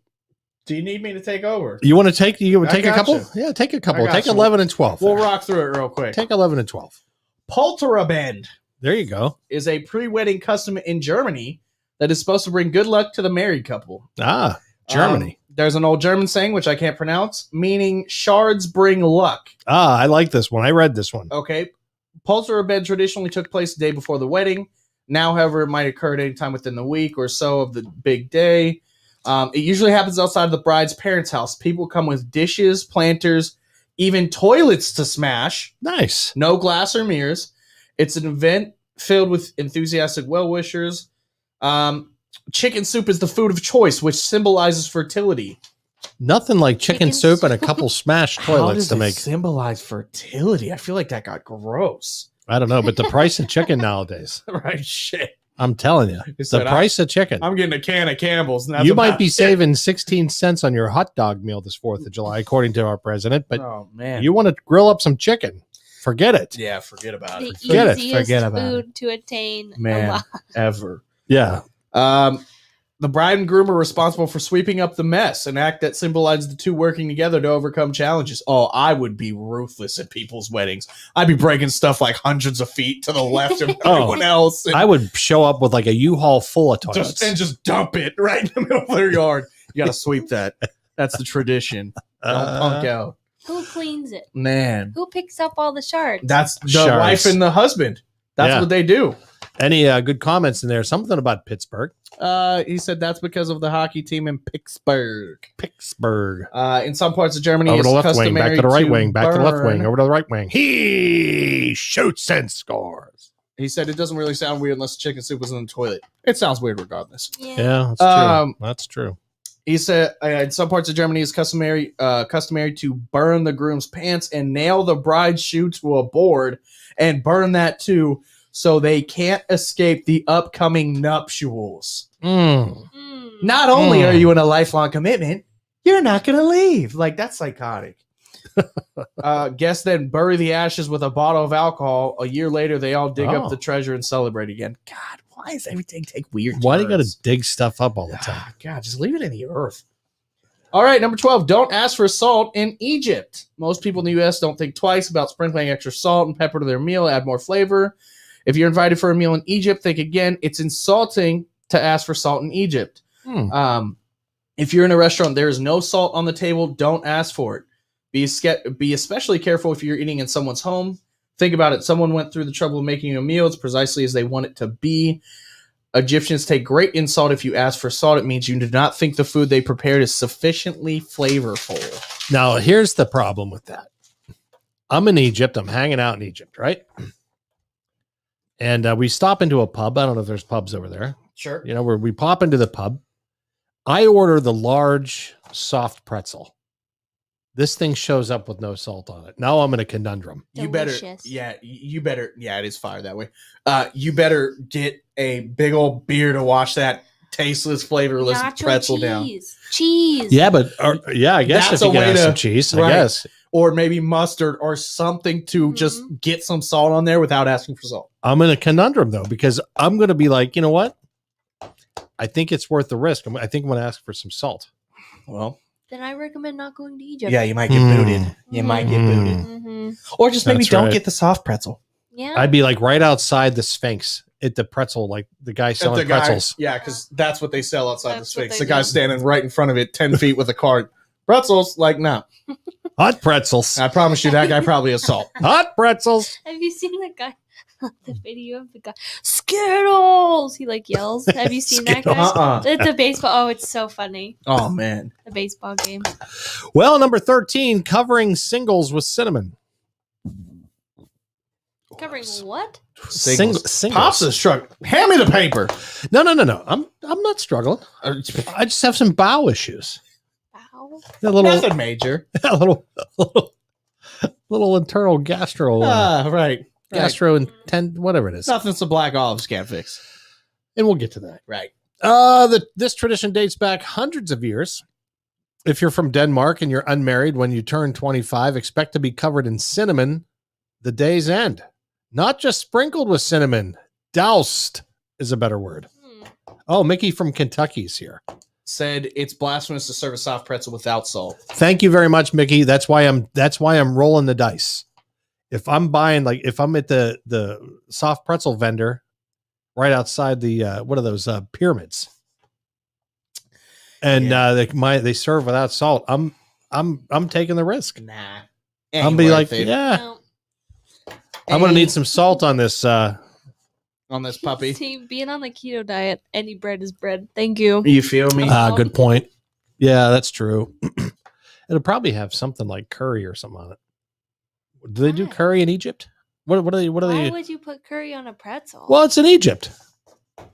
Do you need me to take over? you want to take you I take a got couple? you. Yeah, take a couple. I got Take you. 11 and 12. We'll there. rock through it real quick. Take 11 and 12. Polterabend There you go. is a pre-wedding custom in Germany that is supposed to bring good luck to the married couple. Ah, Germany. There's an old German saying, which I can't pronounce, meaning shards bring luck. I like this one. I read this one. Okay. Polterabend traditionally took place the day before the wedding. Now, however, it might occur at any time within the week or so of the big day. It usually happens outside of the bride's parents' house. People come with dishes, planters, even toilets to smash. Nice. No glass or mirrors. It's an event filled with enthusiastic well-wishers. Chicken soup is the food of choice, which symbolizes fertility. Nothing like chicken Chicken soup and a soup. couple smashed toilets to make. symbolize fertility? I feel like that got gross. I don't know, but the price of chicken nowadays, Right? Shit. I'm telling you, He the said, price of chicken. I'm getting a can of Campbell's. And that's You might about be it. saving 16 cents on your hot dog meal this 4th of July, according to our president, but Oh man. you want to grill up some chicken. Forget it. Yeah, forget about The it. Forget it. easiest Forget about food to attain. Man. alive. Ever. Yeah. The bride and groom are responsible for sweeping up the mess, an act that symbolizes the two working together to overcome challenges. Oh, I would be ruthless at people's weddings. I'd be breaking stuff like hundreds of feet to the left of Oh. everyone else. And I would show up with like a U-Haul full of toilets. just dump it right in the middle of their yard. You got to sweep that. That's the tradition. Don't punk out. Who cleans it? Man, Who picks up all the shards? that's the Shards. wife and the husband. That's Yeah. what they do. Any good comments in there? Something about Pittsburgh. He said that's because of the hockey team in Pittsburgh. Pittsburgh. In some parts of Germany, Over it's to the left wing, back customary to the right wing, back to the left burn. wing, over to the right wing. He shoots and scores. He said it doesn't really sound weird unless the chicken soup was in the toilet. It sounds weird regardless. Yeah. Yeah, that's true. Um, That's true. He said in some parts of Germany, it's customary to burn the groom's pants and nail the bride's shoe to a board and burn that too, so they can't escape the upcoming nuptials. Mm. Not only are you in a lifelong commitment, you're not going to leave. Like, that's psychotic. Guests then bury the ashes with a bottle of alcohol. A year later, they all dig up the treasure and celebrate again. God, why does everything take weird Why do you got turns? to dig stuff up all the time? God, just leave it in the earth. All right, number 12. Don't ask for salt in Egypt. Most people in the U.S. don't think twice about sprinkling extra salt and pepper to their meal, add more flavor. If you're invited for a meal in Egypt, think again. It's insulting to ask for salt in Egypt. If you're in a restaurant, there is no salt on the table, don't ask for it. Be especially careful if you're eating in someone's home. Think about it. Someone went through the trouble of making you a meal. It's precisely as they want it to be. Egyptians take great insult if you ask for salt. It means you do not think the food they prepared is sufficiently flavorful. Now, here's the problem with that. I'm in Egypt. I'm hanging out in Egypt, right? And we stop into a pub. I don't know if there's pubs over there. Sure. You know, where we pop into the pub. I order the large soft pretzel. This thing shows up with no salt on it. Now I'm in a conundrum. You Delicious. better, it is fire that way. You better get a big old beer to wash that tasteless, flavorless Nacho pretzel down. Cheese. Yeah, but I guess That's if you a can way have to- some cheese, right. I guess. Or maybe mustard or something to just get some salt on there without asking for salt. I'm in a conundrum though, because I'm going to be like, you know what? I think it's worth the risk. I think I'm going to ask for some salt. Well, Then I recommend not going to Egypt. yeah, you might get booted. You might get booted. Mm-hmm. Or just maybe That's don't right. get the soft pretzel. Yeah. I'd be like right outside the Sphinx at the pretzel, like the guy selling pretzels. Yeah, because that's what they sell outside That's the what Sphinx. they The guy's do. standing right in front of it, 10 feet with a cart. Pretzels, like, no. Hot pretzels. I promise you that guy probably has salt. Hot pretzels. Have you seen the guy? The video of the guy. Skittles! He like yells. Have you seen that guy? Uh-uh. It's a baseball. Oh, it's so funny. Oh, man. The baseball game. Well, number 13, covering singles with cinnamon. Covering what? Singles. Pops is struggling. Hand me the paper. No. I'm not struggling. I just have some bowel issues. Wow. A little, Nothing major. a little internal Right. gastro intent, whatever it is. Nothing's a black olives can't fix. And we'll get to that. Right. This tradition dates back hundreds of years. If you're from Denmark and you're unmarried, when you turn 25, expect to be covered in cinnamon the day's end. Not just sprinkled with cinnamon. Doused is a better word. Oh, Mickey from Kentucky's here. Said it's blasphemous to serve a soft pretzel without salt. Thank you very much, Mickey. That's why I'm rolling the dice. If I'm buying, like, if I'm at the soft pretzel vendor right outside the what are those pyramids, and they serve without salt, I'm taking the risk. Nah. I'm be like, yeah, No. I'm gonna need some salt on this. On this puppy. See, being on the keto diet, any bread is bread. Thank you. You feel me? Good point. Yeah, that's true. It'll probably have something like curry or something on it. Do they do Why? curry in Egypt? What are they? Why would you put curry on a pretzel? Well, it's in Egypt.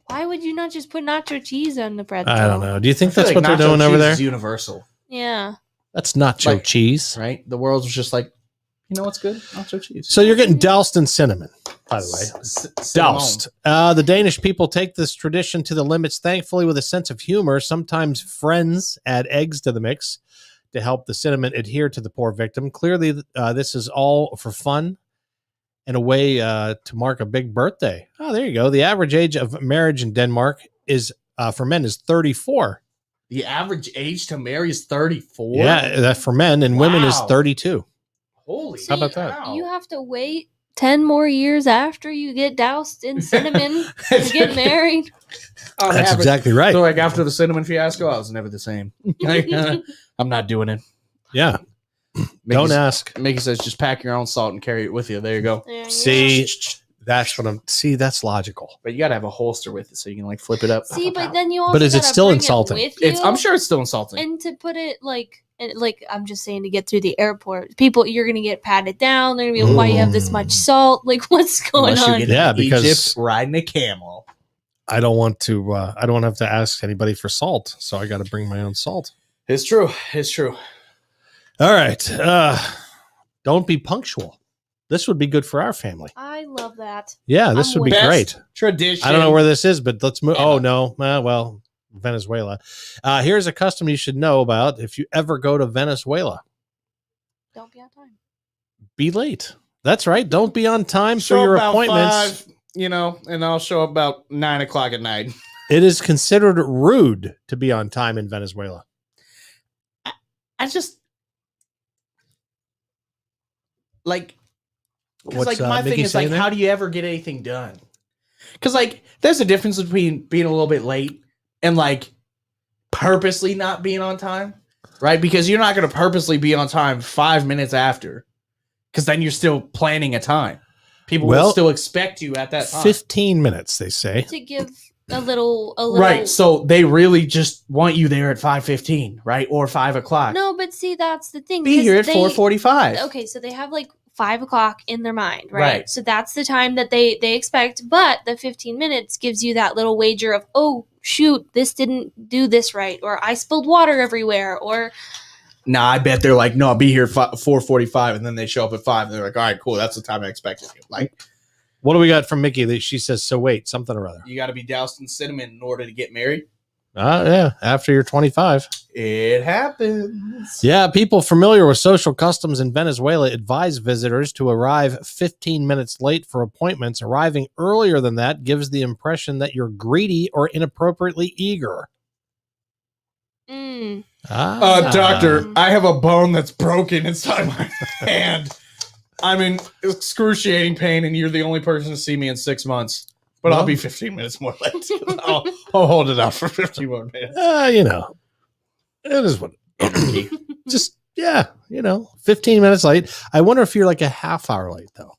Why would you not just put nacho cheese on the pretzel? I don't know. Do you think I feel that's like what they're nacho doing over cheese there? is universal, Yeah. That's nacho Like- cheese. right? The world was just like, you know what's good? Nacho cheese. So you're getting doused in cinnamon, by the way. Doused. The Danish people take this tradition to the limits, thankfully, with a sense of humor. Sometimes friends add eggs to the mix to help the cinnamon adhere to the poor victim. Clearly, this is all for fun and a way to mark a big birthday. Oh, there you go. The average age of marriage in Denmark is for men is 34. The average age to marry is 34. Yeah, that for men, and women is Wow. 32. Holy. How about that? cow. You have to wait 10 more years after you get doused in cinnamon to get married. On That's average. exactly right. So, like, after the cinnamon fiasco, I was never the same. I'm not doing it. Yeah. Mickey Don't ask. Mickey says just pack your own salt and carry it with you. There you go. There you See, go. that's what I'm. See, that's logical. But you got to have a holster with it so you can, like, flip it up. See, but then you also But is it gotta still bring insulting? It with you, I'm sure it's still insulting. and to put it like I'm just saying, to get through the airport, people, you're gonna get patted down. They're gonna be like, why you have this much salt? Like, what's going Unless you on? get Yeah, in because- Egypt riding a camel. I don't want to. I don't have to ask anybody for salt, so I got to bring my own salt. It's true. It's true. All right. Don't be punctual. This would be good for our family. I love that. Yeah, this I'm would be with it. great. Tradition. I don't know where this is, but let's move. Emma. Oh no. Well, Venezuela. Here's a custom you should know about if you ever go to Venezuela. Don't be on time. Be late. That's right. Don't be on time Show for your about appointments. 5, and I'll show up about 9 o'clock at night. It is considered rude to be on time in Venezuela. I just like, because What's, like my Mickey thing is like, saying there? how do you ever get anything done? Because like, there's a difference between being a little bit late and like purposely not being on time, right? Because you're not going to purposely be on time 5 minutes after, because then you're still planning a time. People Well, will still expect you at that time. 15 minutes, they say. To give a little. Right. So they really just want you there at 5:15, right? Or 5 o'clock. No, but see, that's the thing. Be 'cause here at they- 4:45. Okay, so they have like 5 o'clock in their mind, right? Right. So that's the time that they expect, but the 15 minutes gives you that little wager of, oh shoot, this didn't do this right, or I spilled water everywhere, or Nah, I bet they're like, no, I'll be here 4:45, and then they show up at 5, and they're like, all right, cool, that's the time I expected you. Like, What do we got from Mickey? That she says, so wait, something or other. you got to be doused in cinnamon in order to get married. Yeah, after you're 25. It happens. Yeah, people familiar with social customs in Venezuela advise visitors to arrive 15 minutes late for appointments. Arriving earlier than that gives the impression that you're greedy or inappropriately eager. Doctor, I have a bone that's broken inside my hand. I'm in excruciating pain, and you're the only person to see me in 6 months. But I'll Well- be 15 minutes more late. I'll hold it out for 15 more minutes. It is what just, 15 minutes late. I wonder if you're like a half hour late, though.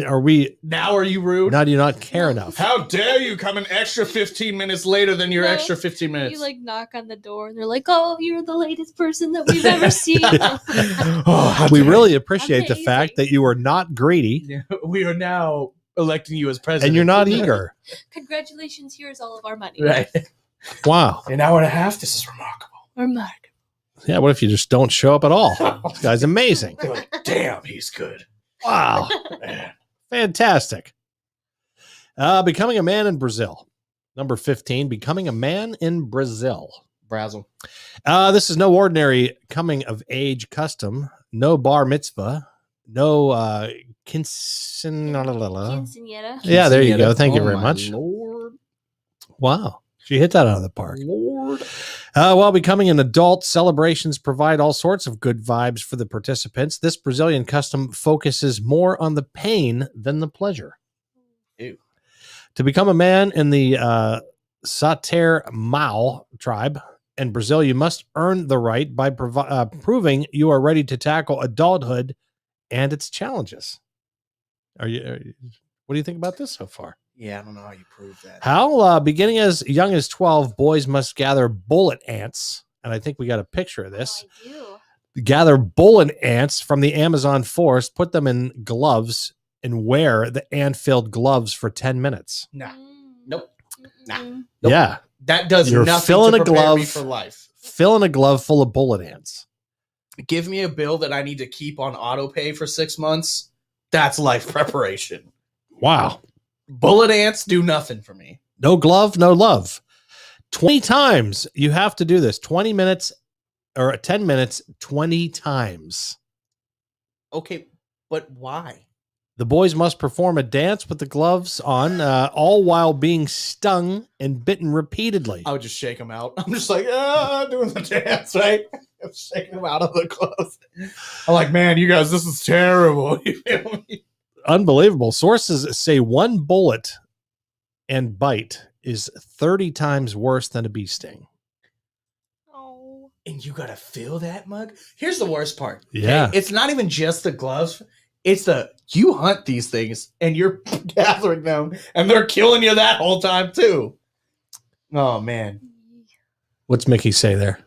Are we, Now are you rude? now do you not care enough? How dare you come an extra 15 minutes later than your No. extra 15 minutes? you like knock on the door and they're like, oh, you're the latest person that we've ever seen. Oh, how We dare really appreciate the Amazing. fact that you are not greedy you. We are now electing you as president. and you're not eager. Congratulations, here's all of our money. Right. Wow. An hour and a half. This is remarkable. Remarkable. Yeah, what if you just don't show up at all? This guy's amazing. They're like, damn, he's good. Wow. Man. Fantastic. Becoming a man in Brazil. Number 15, becoming a man in Brazil. Brazzle. This is no ordinary coming of age custom. No bar mitzvah. No Quinceañera. Yeah, there you go. Thank you Oh very my much. Lord. Wow. She hit that out of the park. Lord. While becoming an adult, celebrations provide all sorts of good vibes for the participants. This Brazilian custom focuses more on the pain than the pleasure. Ew. To become a man in the Sater Mao tribe in Brazil, you must earn the right by proving you are ready to tackle adulthood and its challenges. What do you think about this so far? Yeah, I don't know how you prove that. How, beginning as young as 12, boys must gather bullet ants. And I think we got a picture of this. I do. Gather bullet ants from the Amazon forest, put them in gloves, and wear the ant-filled gloves for 10 minutes. Nah. Mm. Nope. Nah. Mm-mm. Nope. Yeah. That does You're nothing filling to a prepare me glove. for life. Fill in a glove full of bullet ants. Give me a bill that I need to keep on auto pay for 6 months. That's life preparation. Wow. Bullet ants do nothing for me. No glove, no love. 20 times you have to do this. 20 minutes or 10 minutes, 20 times. Okay, but why? The boys must perform a dance with the gloves on, all while being stung and bitten repeatedly. I would just shake them out. I'm just like, doing the dance, right? I'm shaking them out of the clothes. I'm like, man, you guys, this is terrible. You feel me? Unbelievable. Sources say one bullet and bite is 30 times worse than a bee sting. Oh. And you gotta feel that mug. Here's the worst part. okay? Yeah. It's not even just the gloves. It's you hunt these things and you're gathering them and they're killing you that whole time too. Oh man. What's Mickey say there?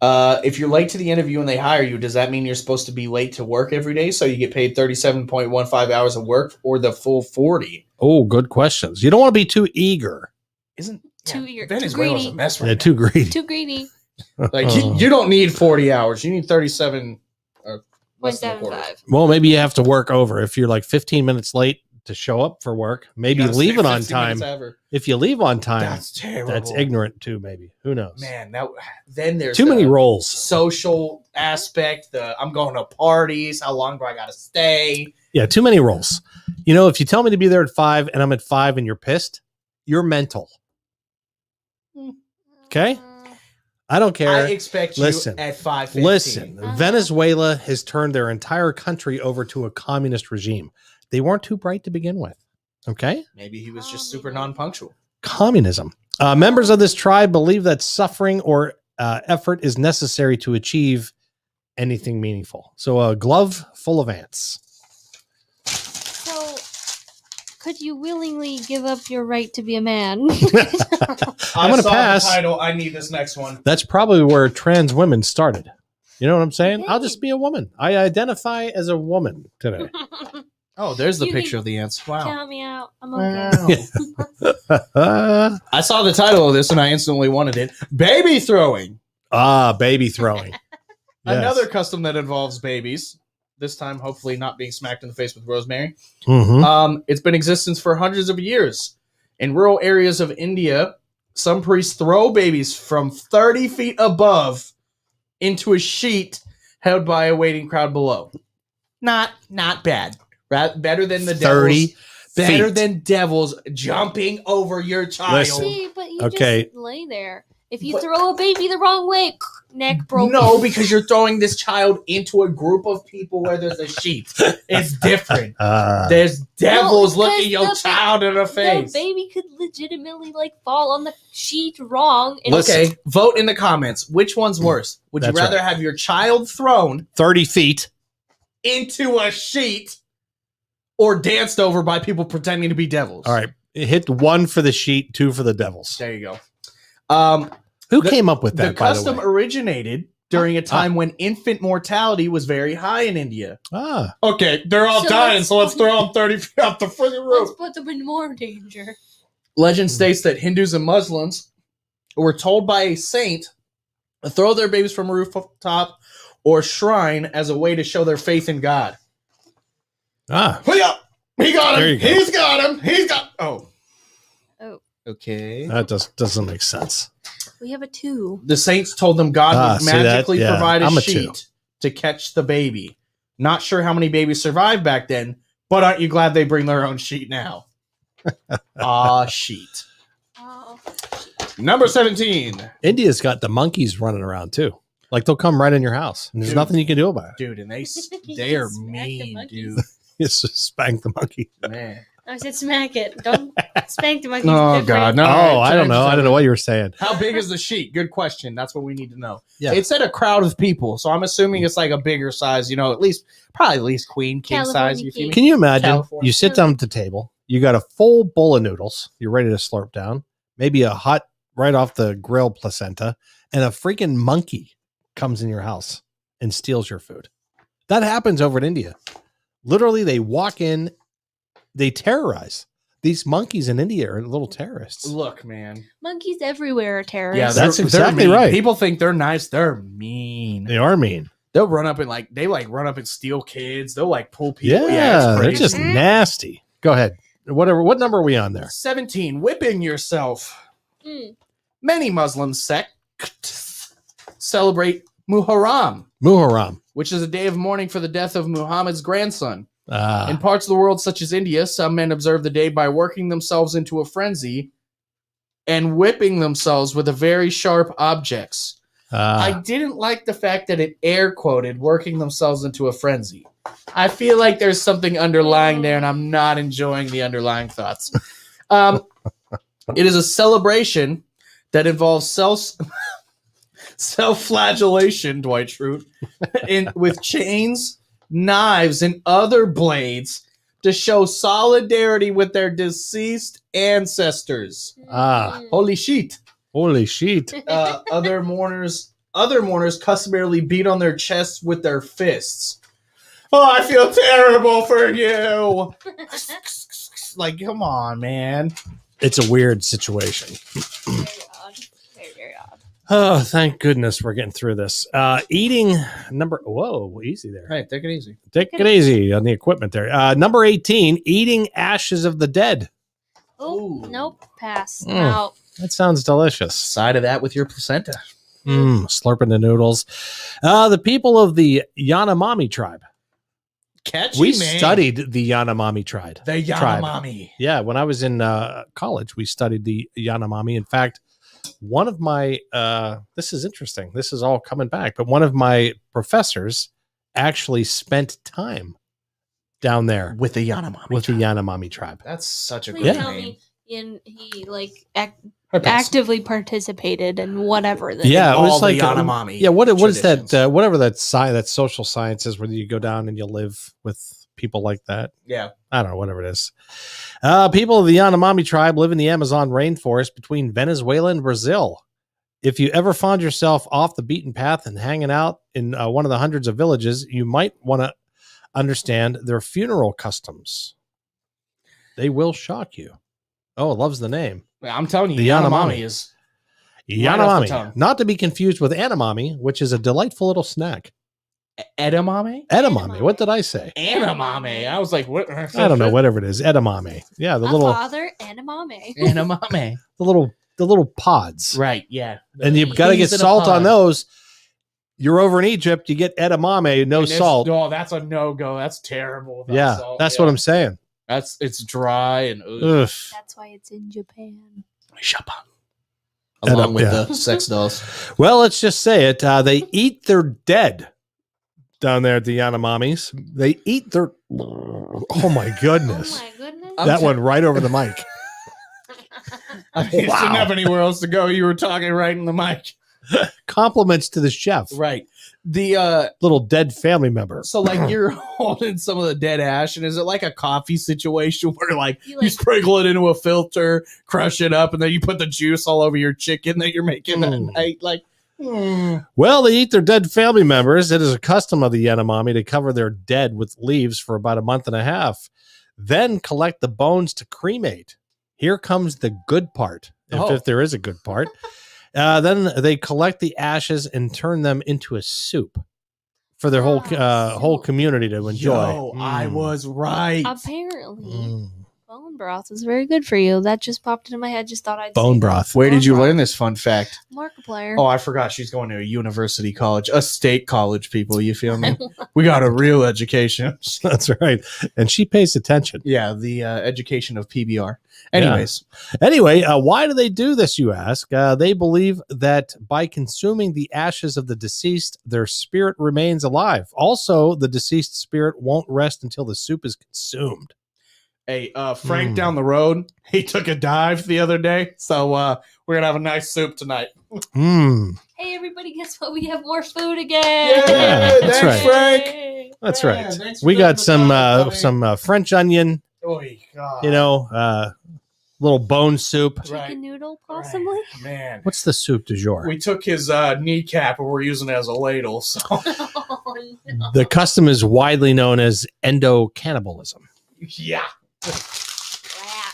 If you're late to the interview and they hire you, does that mean you're supposed to be late to work every day so you get paid 37.15 hours of work or the full 40? Oh, good questions. You don't want to be too eager. Isn't You're too Venezuela's greedy. a mess right Yeah, now. too greedy. Too greedy. Like you don't need 40 hours. You need 37. Less than a quarter. 0.75. Well, maybe you have to work over. If you're like 15 minutes late to show up for work, maybe You gotta leave stay it on 15 minutes time. ever. If you leave on time, That's terrible. that's ignorant too, maybe. Who knows? Man, then there's Too many the roles. social aspect. I'm going to parties. How long do I got to stay? Yeah, too many roles. You know, if you tell me to be there at 5 and I'm at 5 and you're pissed, you're mental. Okay? I don't care. I expect you Listen, at 5:15. Listen, Venezuela has turned their entire country over to a communist regime. They weren't too bright to begin with. Okay? Maybe he was just super non-punctual. Communism. Members of this tribe believe that suffering or effort is necessary to achieve anything meaningful. So a glove full of ants. So, could you willingly give up your right to be a man? I'm going to pass. The title. I need this next one. That's probably where trans women started. You know what I'm saying? I'll just be a woman. I identify as a woman today. Oh, there's the You picture need- of the ants. Wow. Count me out. I'm okay. Wow. I saw the title of this and I instantly wanted it. Baby throwing. Baby throwing. Yes. Another custom that involves babies. This time, hopefully, not being smacked in the face with rosemary. Mhm. It's been in existence for hundreds of years. In rural areas of India, some priests throw babies from 30 feet above into a sheet held by a waiting crowd below. Not bad. Better than the 30 devils. Better feet. than devils jumping over your child. Listen. See, but you Okay. just lay there. If you But- throw a baby the wrong way, neck broken. No, because you're throwing this child into a group of people where there's a sheet. It's different. There's devils No, looking because your the child in the face. The baby could legitimately fall on the sheet wrong. And Okay, vote in the comments. Which one's worse? Would you That's rather right. have your child thrown 30 feet. into a sheet or danced over by people pretending to be devils? All right. Hit 1 for the sheet, 2 for the devils. There you go. Who The- came up with The that, by the custom way? originated during a time when infant mortality was very high in India. Okay, they're all So dying, let's- so let's throw them 30 feet off the friggin' let's put them in more danger. Legend states that Hindus and Muslims were told by a saint to throw their babies from a rooftop or shrine as a way to show their faith in God. Hey-ya! He got There him. you go. He's got him. He's got. Oh. Oh. Okay. That doesn't make sense. We have a 2. The saints told them God would see that? magically Yeah, provide a I'm a sheet 2. to catch the baby. Not sure how many babies survived back then, but aren't you glad they bring their own sheet now? Sheet. Oh. Number 17. India's got the monkeys running around too. Like they'll come right in your house. And there's Dude. nothing you can do about it. Dude, and they You are just smack the mean, monkeys. dude. It's just spank the monkey. Man. I said smack it. Don't spank the monkey. Oh, God. No. I don't know. I don't know what you were saying. How big is the sheet? Good question. That's what we need to know. Yeah. It said a crowd of people, so I'm assuming it's like a bigger size, probably at least queen, king California size. You feel king. me? Can you imagine? California. You sit down at the table, you got a full bowl of noodles, you're ready to slurp down, maybe a hot, right off the grill placenta, and a freaking monkey comes in your house and steals your food. That happens over in India. Literally, they walk in, they terrorize. These monkeys in India are little terrorists. Look, man. Monkeys everywhere are terrorists. Yeah, That's they're exactly mean. right. People think they're nice. They're mean. They are mean. They'll run up and run up and steal kids. They'll pull people. Yeah, it's they're crazy. just nasty. Go ahead. Whatever. What number are we on there? 17. Whipping yourself. Mm. Many Muslim sects celebrate Muharram, Muharram. which is a day of mourning for the death of Muhammad's grandson. In Ah, parts of the world, such as India, some men observe the day by working themselves into a frenzy and whipping themselves with very sharp objects. I didn't like the fact that it air quoted working themselves into a frenzy. I feel like there's something underlying there, and I'm not enjoying the underlying thoughts. It is a celebration that involves self-flagellation, Dwight Schrute, with chains, knives, and other blades to show solidarity with their deceased ancestors. Ah. Holy shit! holy shit. Other mourners customarily beat on their chests with their fists. Oh, I feel terrible for you. Like, come on, man. It's a weird situation. Very odd. Very, very odd. Oh, thank goodness we're getting through this. Eating number. Whoa, easy there. Hey, take it easy. Take it easy on the equipment there. Number 18, eating ashes of the dead. Oh, nope. Pass. Mm. Out. That sounds delicious. Side of that with your placenta. Slurping the noodles. The people of the Yanomami tribe. Catchy, We man. studied the Yanomami tribe. The tribe. Yanomami. Yeah, when I was in college, we studied the Yanomami. In fact, one of my this is interesting. This is all coming back, but one of my professors actually spent time down there With the Yanomami. with the Yanomami tribe. That's such a Please good tell name. me he like Or pass. actively participated in whatever. That Yeah, it All was the like Yanomami yeah. What is that? traditions. Whatever that that social science is, where you go down and you live with people like that. Yeah. I don't know, whatever it is. People of the Yanomami tribe live in the Amazon rainforest between Venezuela and Brazil. If you ever found yourself off the beaten path and hanging out in one of the hundreds of villages, you might want to understand their funeral customs. They will shock you. Oh, it loves the name. I'm telling you, The Yanomami Yanomami. is Right off the Yanomami. tongue. Not to be confused with anamami, which is a delightful little snack. edamame. Edamame. What did I say? Anamame. I was like, what? I don't know. Whatever it is. Edamame. Yeah, the a little father and a mommy. Anamame. the little pods. Right. Yeah. And you've got to get Peas in a salt on pod. those. You're over in Egypt, you get edamame, no And it's- salt. Oh, that's a no go. That's terrible. without Yeah, salt. that's Yeah. what I'm saying. It's dry and Ugh. That's why it's in Japan. along with yeah. the sex dolls. Well, let's just say it. They eat their dead down there at the Yanomamis. They eat their. Oh my goodness! Oh my goodness. That went right over the mic. I mean, Wow. didn't have anywhere else to go. You were talking right in the mic. Compliments to the chef, Right. The little dead family member. so like you're holding some of the dead ash, and is it like a coffee situation where like You, you like- sprinkle it into a filter, crush it up, and then you put the juice all over your chicken that you're making that Mm. night? Like, Well, they eat their dead family members. It is a custom of the Yanomami to cover their dead with leaves for about a month and a half, then collect the bones to cremate. Here comes the good part, if there is a good part. Then they collect the ashes and turn them into a soup for their whole Soup. community to enjoy. yo, I Mm. was right. Apparently, Mm. bone broth is very good for you. That just popped into my head. Just thought I'd Bone say that. broth. Where did you Bone learn this fun fact? Markiplier. Oh, I forgot. She's going to a university college, a state college. People, you feel me? We got a real education. That's right. And she pays attention. Yeah, the education of PBR. Anyways, Anyway, why do they do this, you ask? They believe that by consuming the ashes of the deceased, their spirit remains alive. Also, the deceased spirit won't rest until the soup is consumed. hey, Frank Mm. down the road, he took a dive the other day, so we're gonna have a nice soup tonight. Hmm. Hey, everybody! Guess what? We have more food again. Yeah, that's thanks, right. Frank. Yay. That's Yeah, right. thanks for We got taking the time, some French onion, Oy, God. little bone soup. Chicken Right. noodle, possibly. Man, What's the soup du jour? we took his kneecap and we're using it as a ladle. So Oh, no. The custom is widely known as endo-cannibalism. yeah, Crap.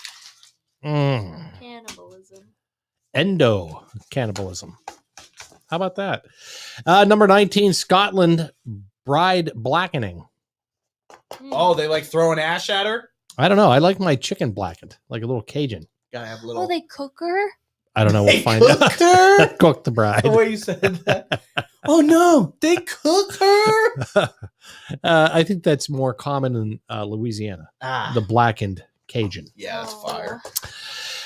Mm. Cannibalism. Endo-cannibalism. How about that? Number 19, Scotland, bride blackening. Hmm. oh, they like throwing ash at her. I don't know. I like my chicken blackened, like a little Cajun. Gotta have a little. Oh, they cook her? I don't know. We'll They find cook out. her? Cook the bride. The way you said that. Oh no, they cook her. I think that's more common in Louisiana. Ah, The blackened Cajun. yeah, that's Oh. fire.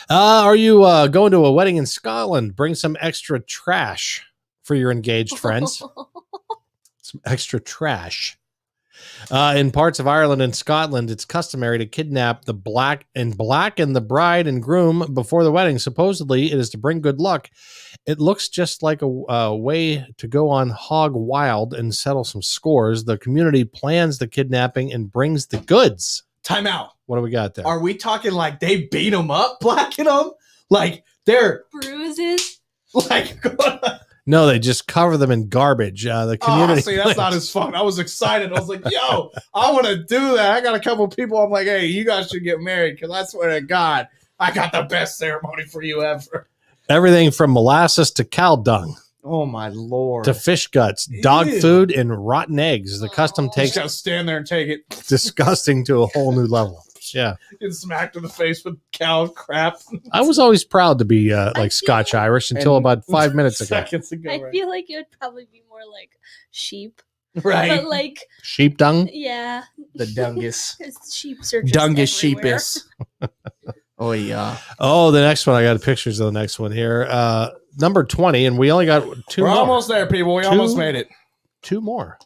Are you going to a wedding in Scotland? Bring some extra trash for your engaged friends. Some extra trash. In parts of Ireland and Scotland, it's customary to kidnap the blacken the bride and groom before the wedding. Supposedly, it is to bring good luck. It looks just like a way to go on hog wild and settle some scores. The community plans the kidnapping and brings the goods. Time out. What do we got there? Are we talking like they beat them up, blacking them? Like they're Bruises. like. No, they just cover them in garbage. The community. Oh, see, that's not as fun. I was excited. I was like, yo, I want to do that. I got a couple people. I'm like, hey, you guys should get married because I swear to God, I got the best ceremony for you ever. Everything from molasses to cow dung Oh my lord! to fish guts, dog Ew. food, and rotten eggs. The custom Just takes gotta stand there and take it. disgusting to a whole new level. Yeah. Get smacked in the face with cow crap. I was always proud to be like feel- Scotch Irish until And about 5 minutes ago. Seconds ago, I right? feel like it would probably be more like sheep, Right. but like Sheep dung. yeah, The dungus. because sheeps are just Dungus everywhere. sheepus. Oh yeah. Oh, the next one. I got pictures of the next one here. Number 20, and we only got two We're more. almost there, people. We Two- almost made it. Two more.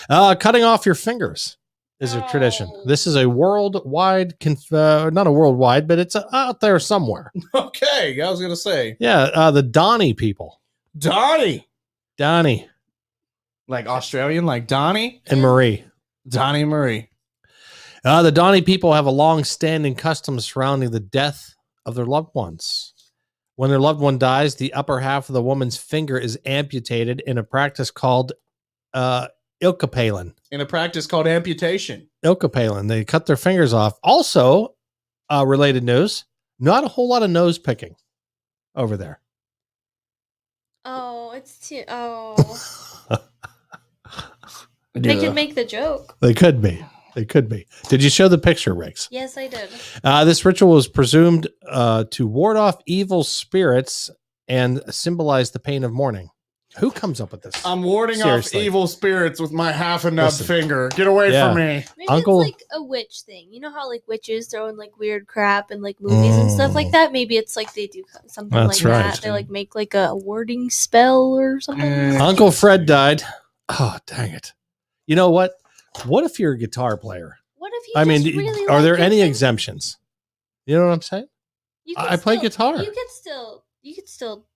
Cutting off your fingers is a tradition. Oh. This is a worldwide, not a worldwide, but it's out there somewhere. Okay, I was gonna say Yeah, the Donnie people. Donnie, like Australian, like Donnie, and Marie. Donnie Marie. The Donnie people have a long-standing custom surrounding the death of their loved ones. When their loved one dies, the upper half of the woman's finger is amputated in a practice called ilkapalin. In a practice called amputation. Ilkapalin. They cut their fingers off. Also, related news, not a whole lot of nose picking over there. Oh, it's too. Oh, they could make the joke. They could be. They could be. Did you show the picture, Riggs? Yes, I did. This ritual was presumed to ward off evil spirits and symbolize the pain of mourning. Who comes up with this? I'm warding Seriously. off evil spirits with my half a nub Listen. finger. Get away Yeah. from me. Maybe Uncle- it's like a witch thing. You know how like witches throw in like weird crap and like movies and stuff like that? Maybe it's like they do something That's like right. that. They like make like a warding spell or something. Uncle Fred died. Oh, dang it. You know what? What if you're a guitar player? What if you I mean, just really are like there your any finger? exemptions? You know what I'm saying? You could I play still- guitar. You could still it's possible.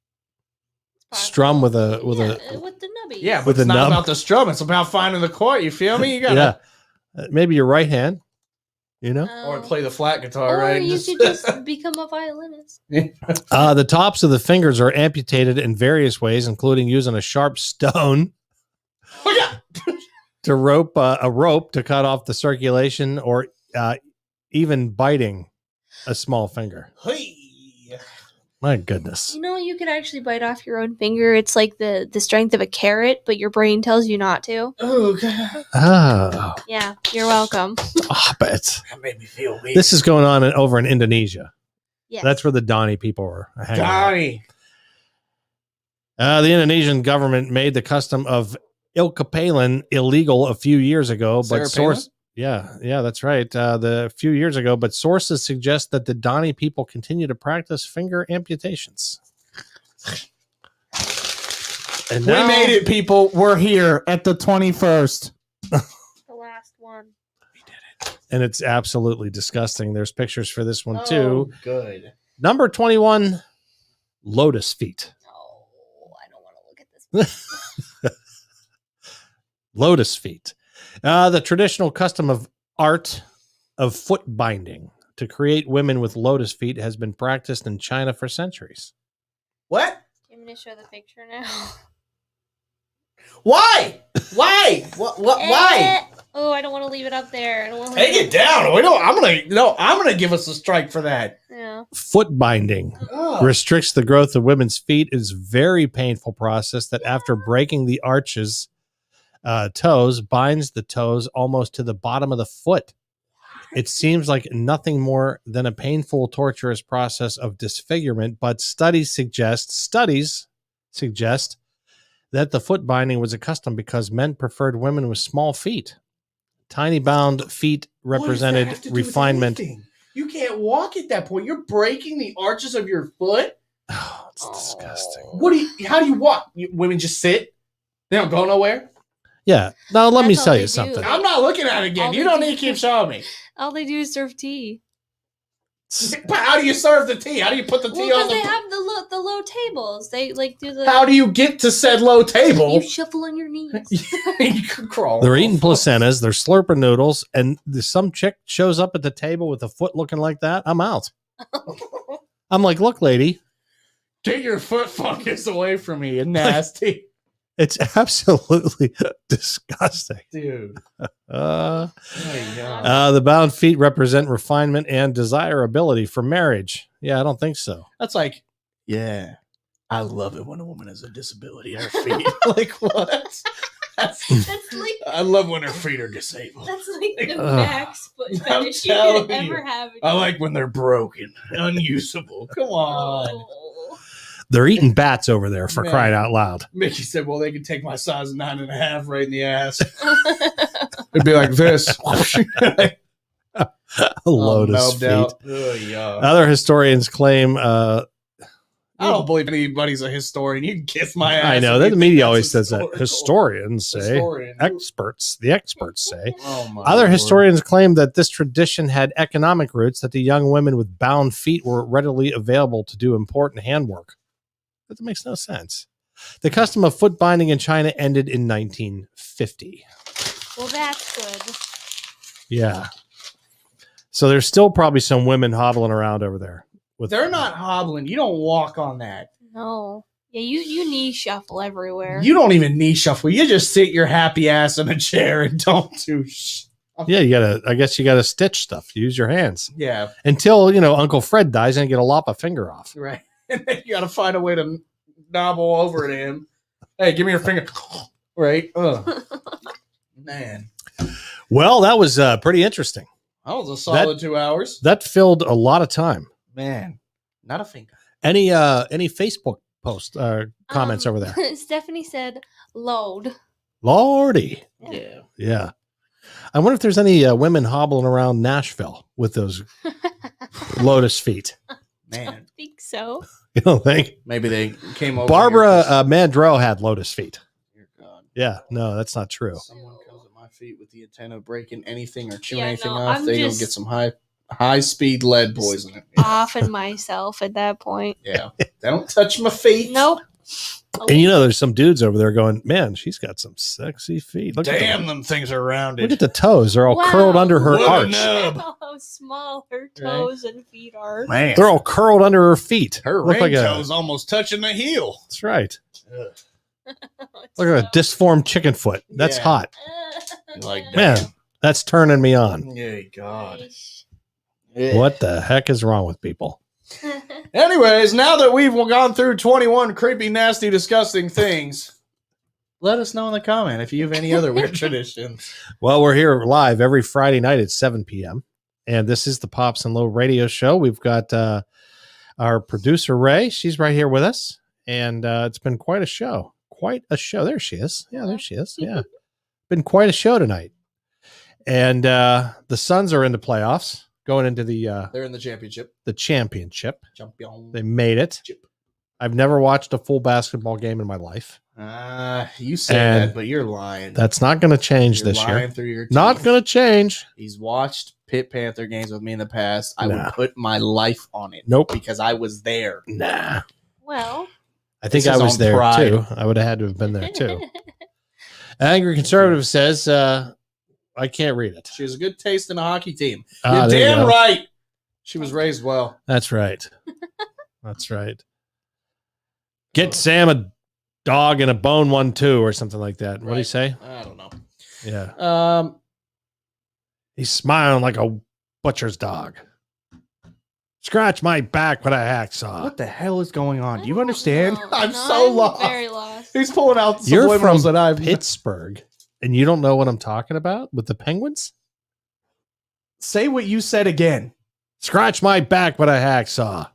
Strum with a with the nubby. Yeah, but With it's a not nub. about the strum. It's about finding the chord. You feel me? You gotta yeah. Maybe your right hand. You know. or play the flat guitar, Or right? you Just- could just become a violinist. The tops of the fingers are amputated in various ways, including using a sharp stone Oh, yeah. to rope a rope to cut off the circulation, or even biting a small finger. Hey. My goodness. You know, you could actually bite off your own finger. It's like the strength of a carrot, but your brain tells you not to. Oh, God. Oh, Yeah, you're welcome. stop it. That made me feel weak. This is going on over in Indonesia. Yes. That's where the Donnie people were hanging out. Donnie. The Indonesian government made the custom of ilkapalin illegal a few years ago, but Sarah yeah, that's right. The few years ago, but sources suggest that the Donnie people continue to practice finger amputations. And We now, made it, people. We're here at the 21st. the last one. and it's absolutely disgusting. There's pictures for this one too. Oh, good. Number 21, lotus feet. Oh, I don't want to look at this. Lotus feet. The traditional custom of art of foot binding to create women with lotus feet has been practiced in China for centuries. What? Do you want me to show the picture now? Why? Why? Why? Oh, I don't want to leave it up there. I don't want to Take it down. I'm gonna give us a strike for that. Yeah. Foot binding restricts the growth of women's feet. It is a very painful process that after breaking the arches toes binds the toes almost to the bottom of the foot. It seems like nothing more than a painful, torturous process of disfigurement, but studies suggest that the foot binding was a custom because men preferred women with small feet. Tiny bound feet represented refinement. You can't walk at that point. You're breaking the arches of your foot. Oh, it's disgusting. How do you walk? Women just sit. They don't go nowhere. Yeah. Now let me That's all tell they you do. something. I'm not looking at it again. All You they don't do- need to keep showing me. All they do is serve tea. But how do you serve the tea? How do you put the Well, tea because on they the? have the low tables. They like do the. How do you get to said low table? you shuffle on your knees? You can crawl. They're eating placentas, they're slurping noodles, and some chick shows up at the table with a foot looking like that. I'm out. I'm like, look, lady, Get your foot fungus away from me. You're nasty. It's absolutely disgusting. Dude. The bound feet represent refinement and desirability for marriage. Yeah, I don't think so. That's like, yeah, I love it when a woman has a disability. Her feet. Like, what? That's like I love when her feet are disabled. that's like the Ugh. max foot I'm fetish you telling could you. ever have. I like when they're broken, unusable. Come on. Oh. They're eating bats over there for Man. crying out loud. Mickey said, well, they can take my size 9.5 right in the ass. It'd be like this. Lotus feet. Yeah. Other historians claim I don't believe anybody's a historian. You can kiss my ass. I know if that you the think media that's always says that. historical. Historians say, Historian. the experts say. Oh my Other Lord. historians claim that this tradition had economic roots, that the young women with bound feet were readily available to do important handwork. That makes no sense. The custom of foot binding in China ended in 1950. Well, that's good. Yeah. So there's still probably some women hobbling around over there. They're not hobbling. You don't walk on that. No. Yeah, you knee shuffle everywhere. You don't even knee shuffle. You just sit your happy ass in a chair and don't do Yeah, I guess you gotta stitch stuff. Use your hands. Yeah, Until, Uncle Fred dies and you get to lop a finger off. right. And then you got to find a way to nobble over to him. Hey, give me your finger. Right? Ugh. Man, Well, that was pretty interesting. that was a solid 2 hours. That filled a lot of time. Man, not a finger. Any Facebook post comments over there? Stephanie said, "Load." Lordy. Yeah. Yeah. I wonder if there's any women hobbling around Nashville with those lotus feet. Man, I think so. You don't think? maybe they came over. Barbara Mandrell had lotus feet. Dear God. Yeah. No, that's not true. Someone comes at my feet with the intent of breaking anything or chewing Yeah, anything no, off. I'm They just- go get some high speed lead poisoning. Offing myself at that point. Yeah, they don't touch my feet. Nope. And there's some dudes over there going, man, she's got some sexy feet. Look Damn, at them things are rounded. look at the toes. They're all Wow. curled under her What a arch. nub. How small her toes and feet are. Man, They're all curled under her feet. her Look ring like toe's almost touching the heel. That's right. It's Look at a disformed chicken foot. That's Yeah. hot. Like, Man, that's turning me on. Yeah, God. What the heck is wrong with people? Anyways, now that we've gone through 21 creepy, nasty, disgusting things, let us know in the comment if you have any other weird traditions. Well, we're here live every Friday night at 7 p.m. And this is the Pops and Low Radio Show. We've got our producer, Ray. She's right here with us. And it's been quite a show. Quite a show. There she is. Yeah, there she is. Yeah. Been quite a show tonight. And the Suns are in the playoffs, going into the They're in the championship. championship. Champion. They made it. Chip. I've never watched a full basketball game in my life. You say And that, but you're lying. That's not going to change You're this lying year. through your Not teeth. going to change. He's watched Pitt Panther games with me in the past. I Nah. would put my life on it. Nope. Because I was there. Nah. Well, I think This I is was on there pride. too. I would have had to have been there too. Angry Conservative says, I can't read it. She has a good taste in a hockey team. Ah, You're there you damn go. right. She was raised well. That's right. That's right. Get Sam a dog and a bone one too, or something like that. What do you Right. say? I don't know. Yeah. He's smiling like a butcher's dog. Scratch my back with a hacksaw. What the hell is going on? Do you I don't understand? know. I'm No, so lost. Very lost. He's pulling out some You're from that I've Pittsburgh, and you don't know what I'm talking about with the Penguins? Say what you said again. Scratch my back with a hacksaw.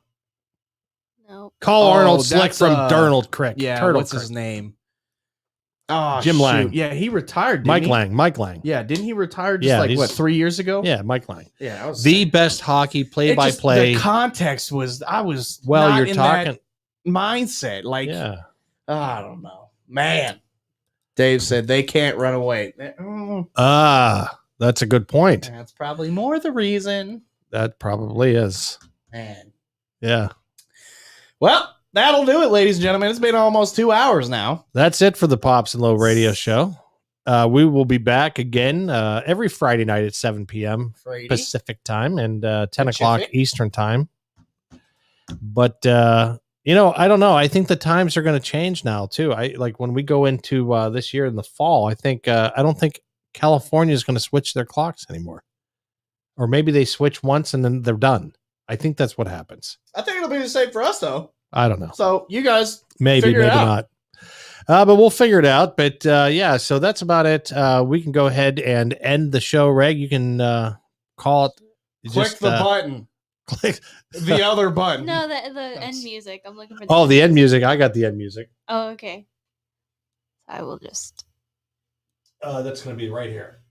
No. Call Oh, Arnold Slick that's, from Darnold Creek. Yeah, Turtle what's Creek. his name? Oh, Jim shoot. Lang. Yeah, he retired. Didn't Mike he? Lang. Mike Lang. Yeah, didn't he retire just Yeah, like he's- 3 years ago? Yeah, Mike Lang. yeah. I was The best hockey play-by-play. The context was I was Well, not you're in talking. that mindset. Like Yeah. I don't know, man. Dave said they can't run away. That's a good point. That's probably more the reason. That probably is. Man. Yeah. Well, that'll do it, ladies and gentlemen. It's been almost 2 hours now. That's it for the Pops and Low Radio Show. We will be back again every Friday night at 7 p.m. Pacific time and 10 o'clock Pacific. Eastern time. But I don't know. I think the times are going to change now too. I like when we go into this year in the fall. I don't think California is going to switch their clocks anymore, or maybe they switch once and then they're done. I think that's what happens. I think it'll be the same for us though. I don't know. So you guys Maybe figure it out. not. But we'll figure it out. But yeah, so that's about it. We can go ahead and end the show. Reg, you can call it. Click the button. Click The other button. No, the end music. I'm looking for the end music. I got the end music. Oh, okay. I will just. That's going to be right here.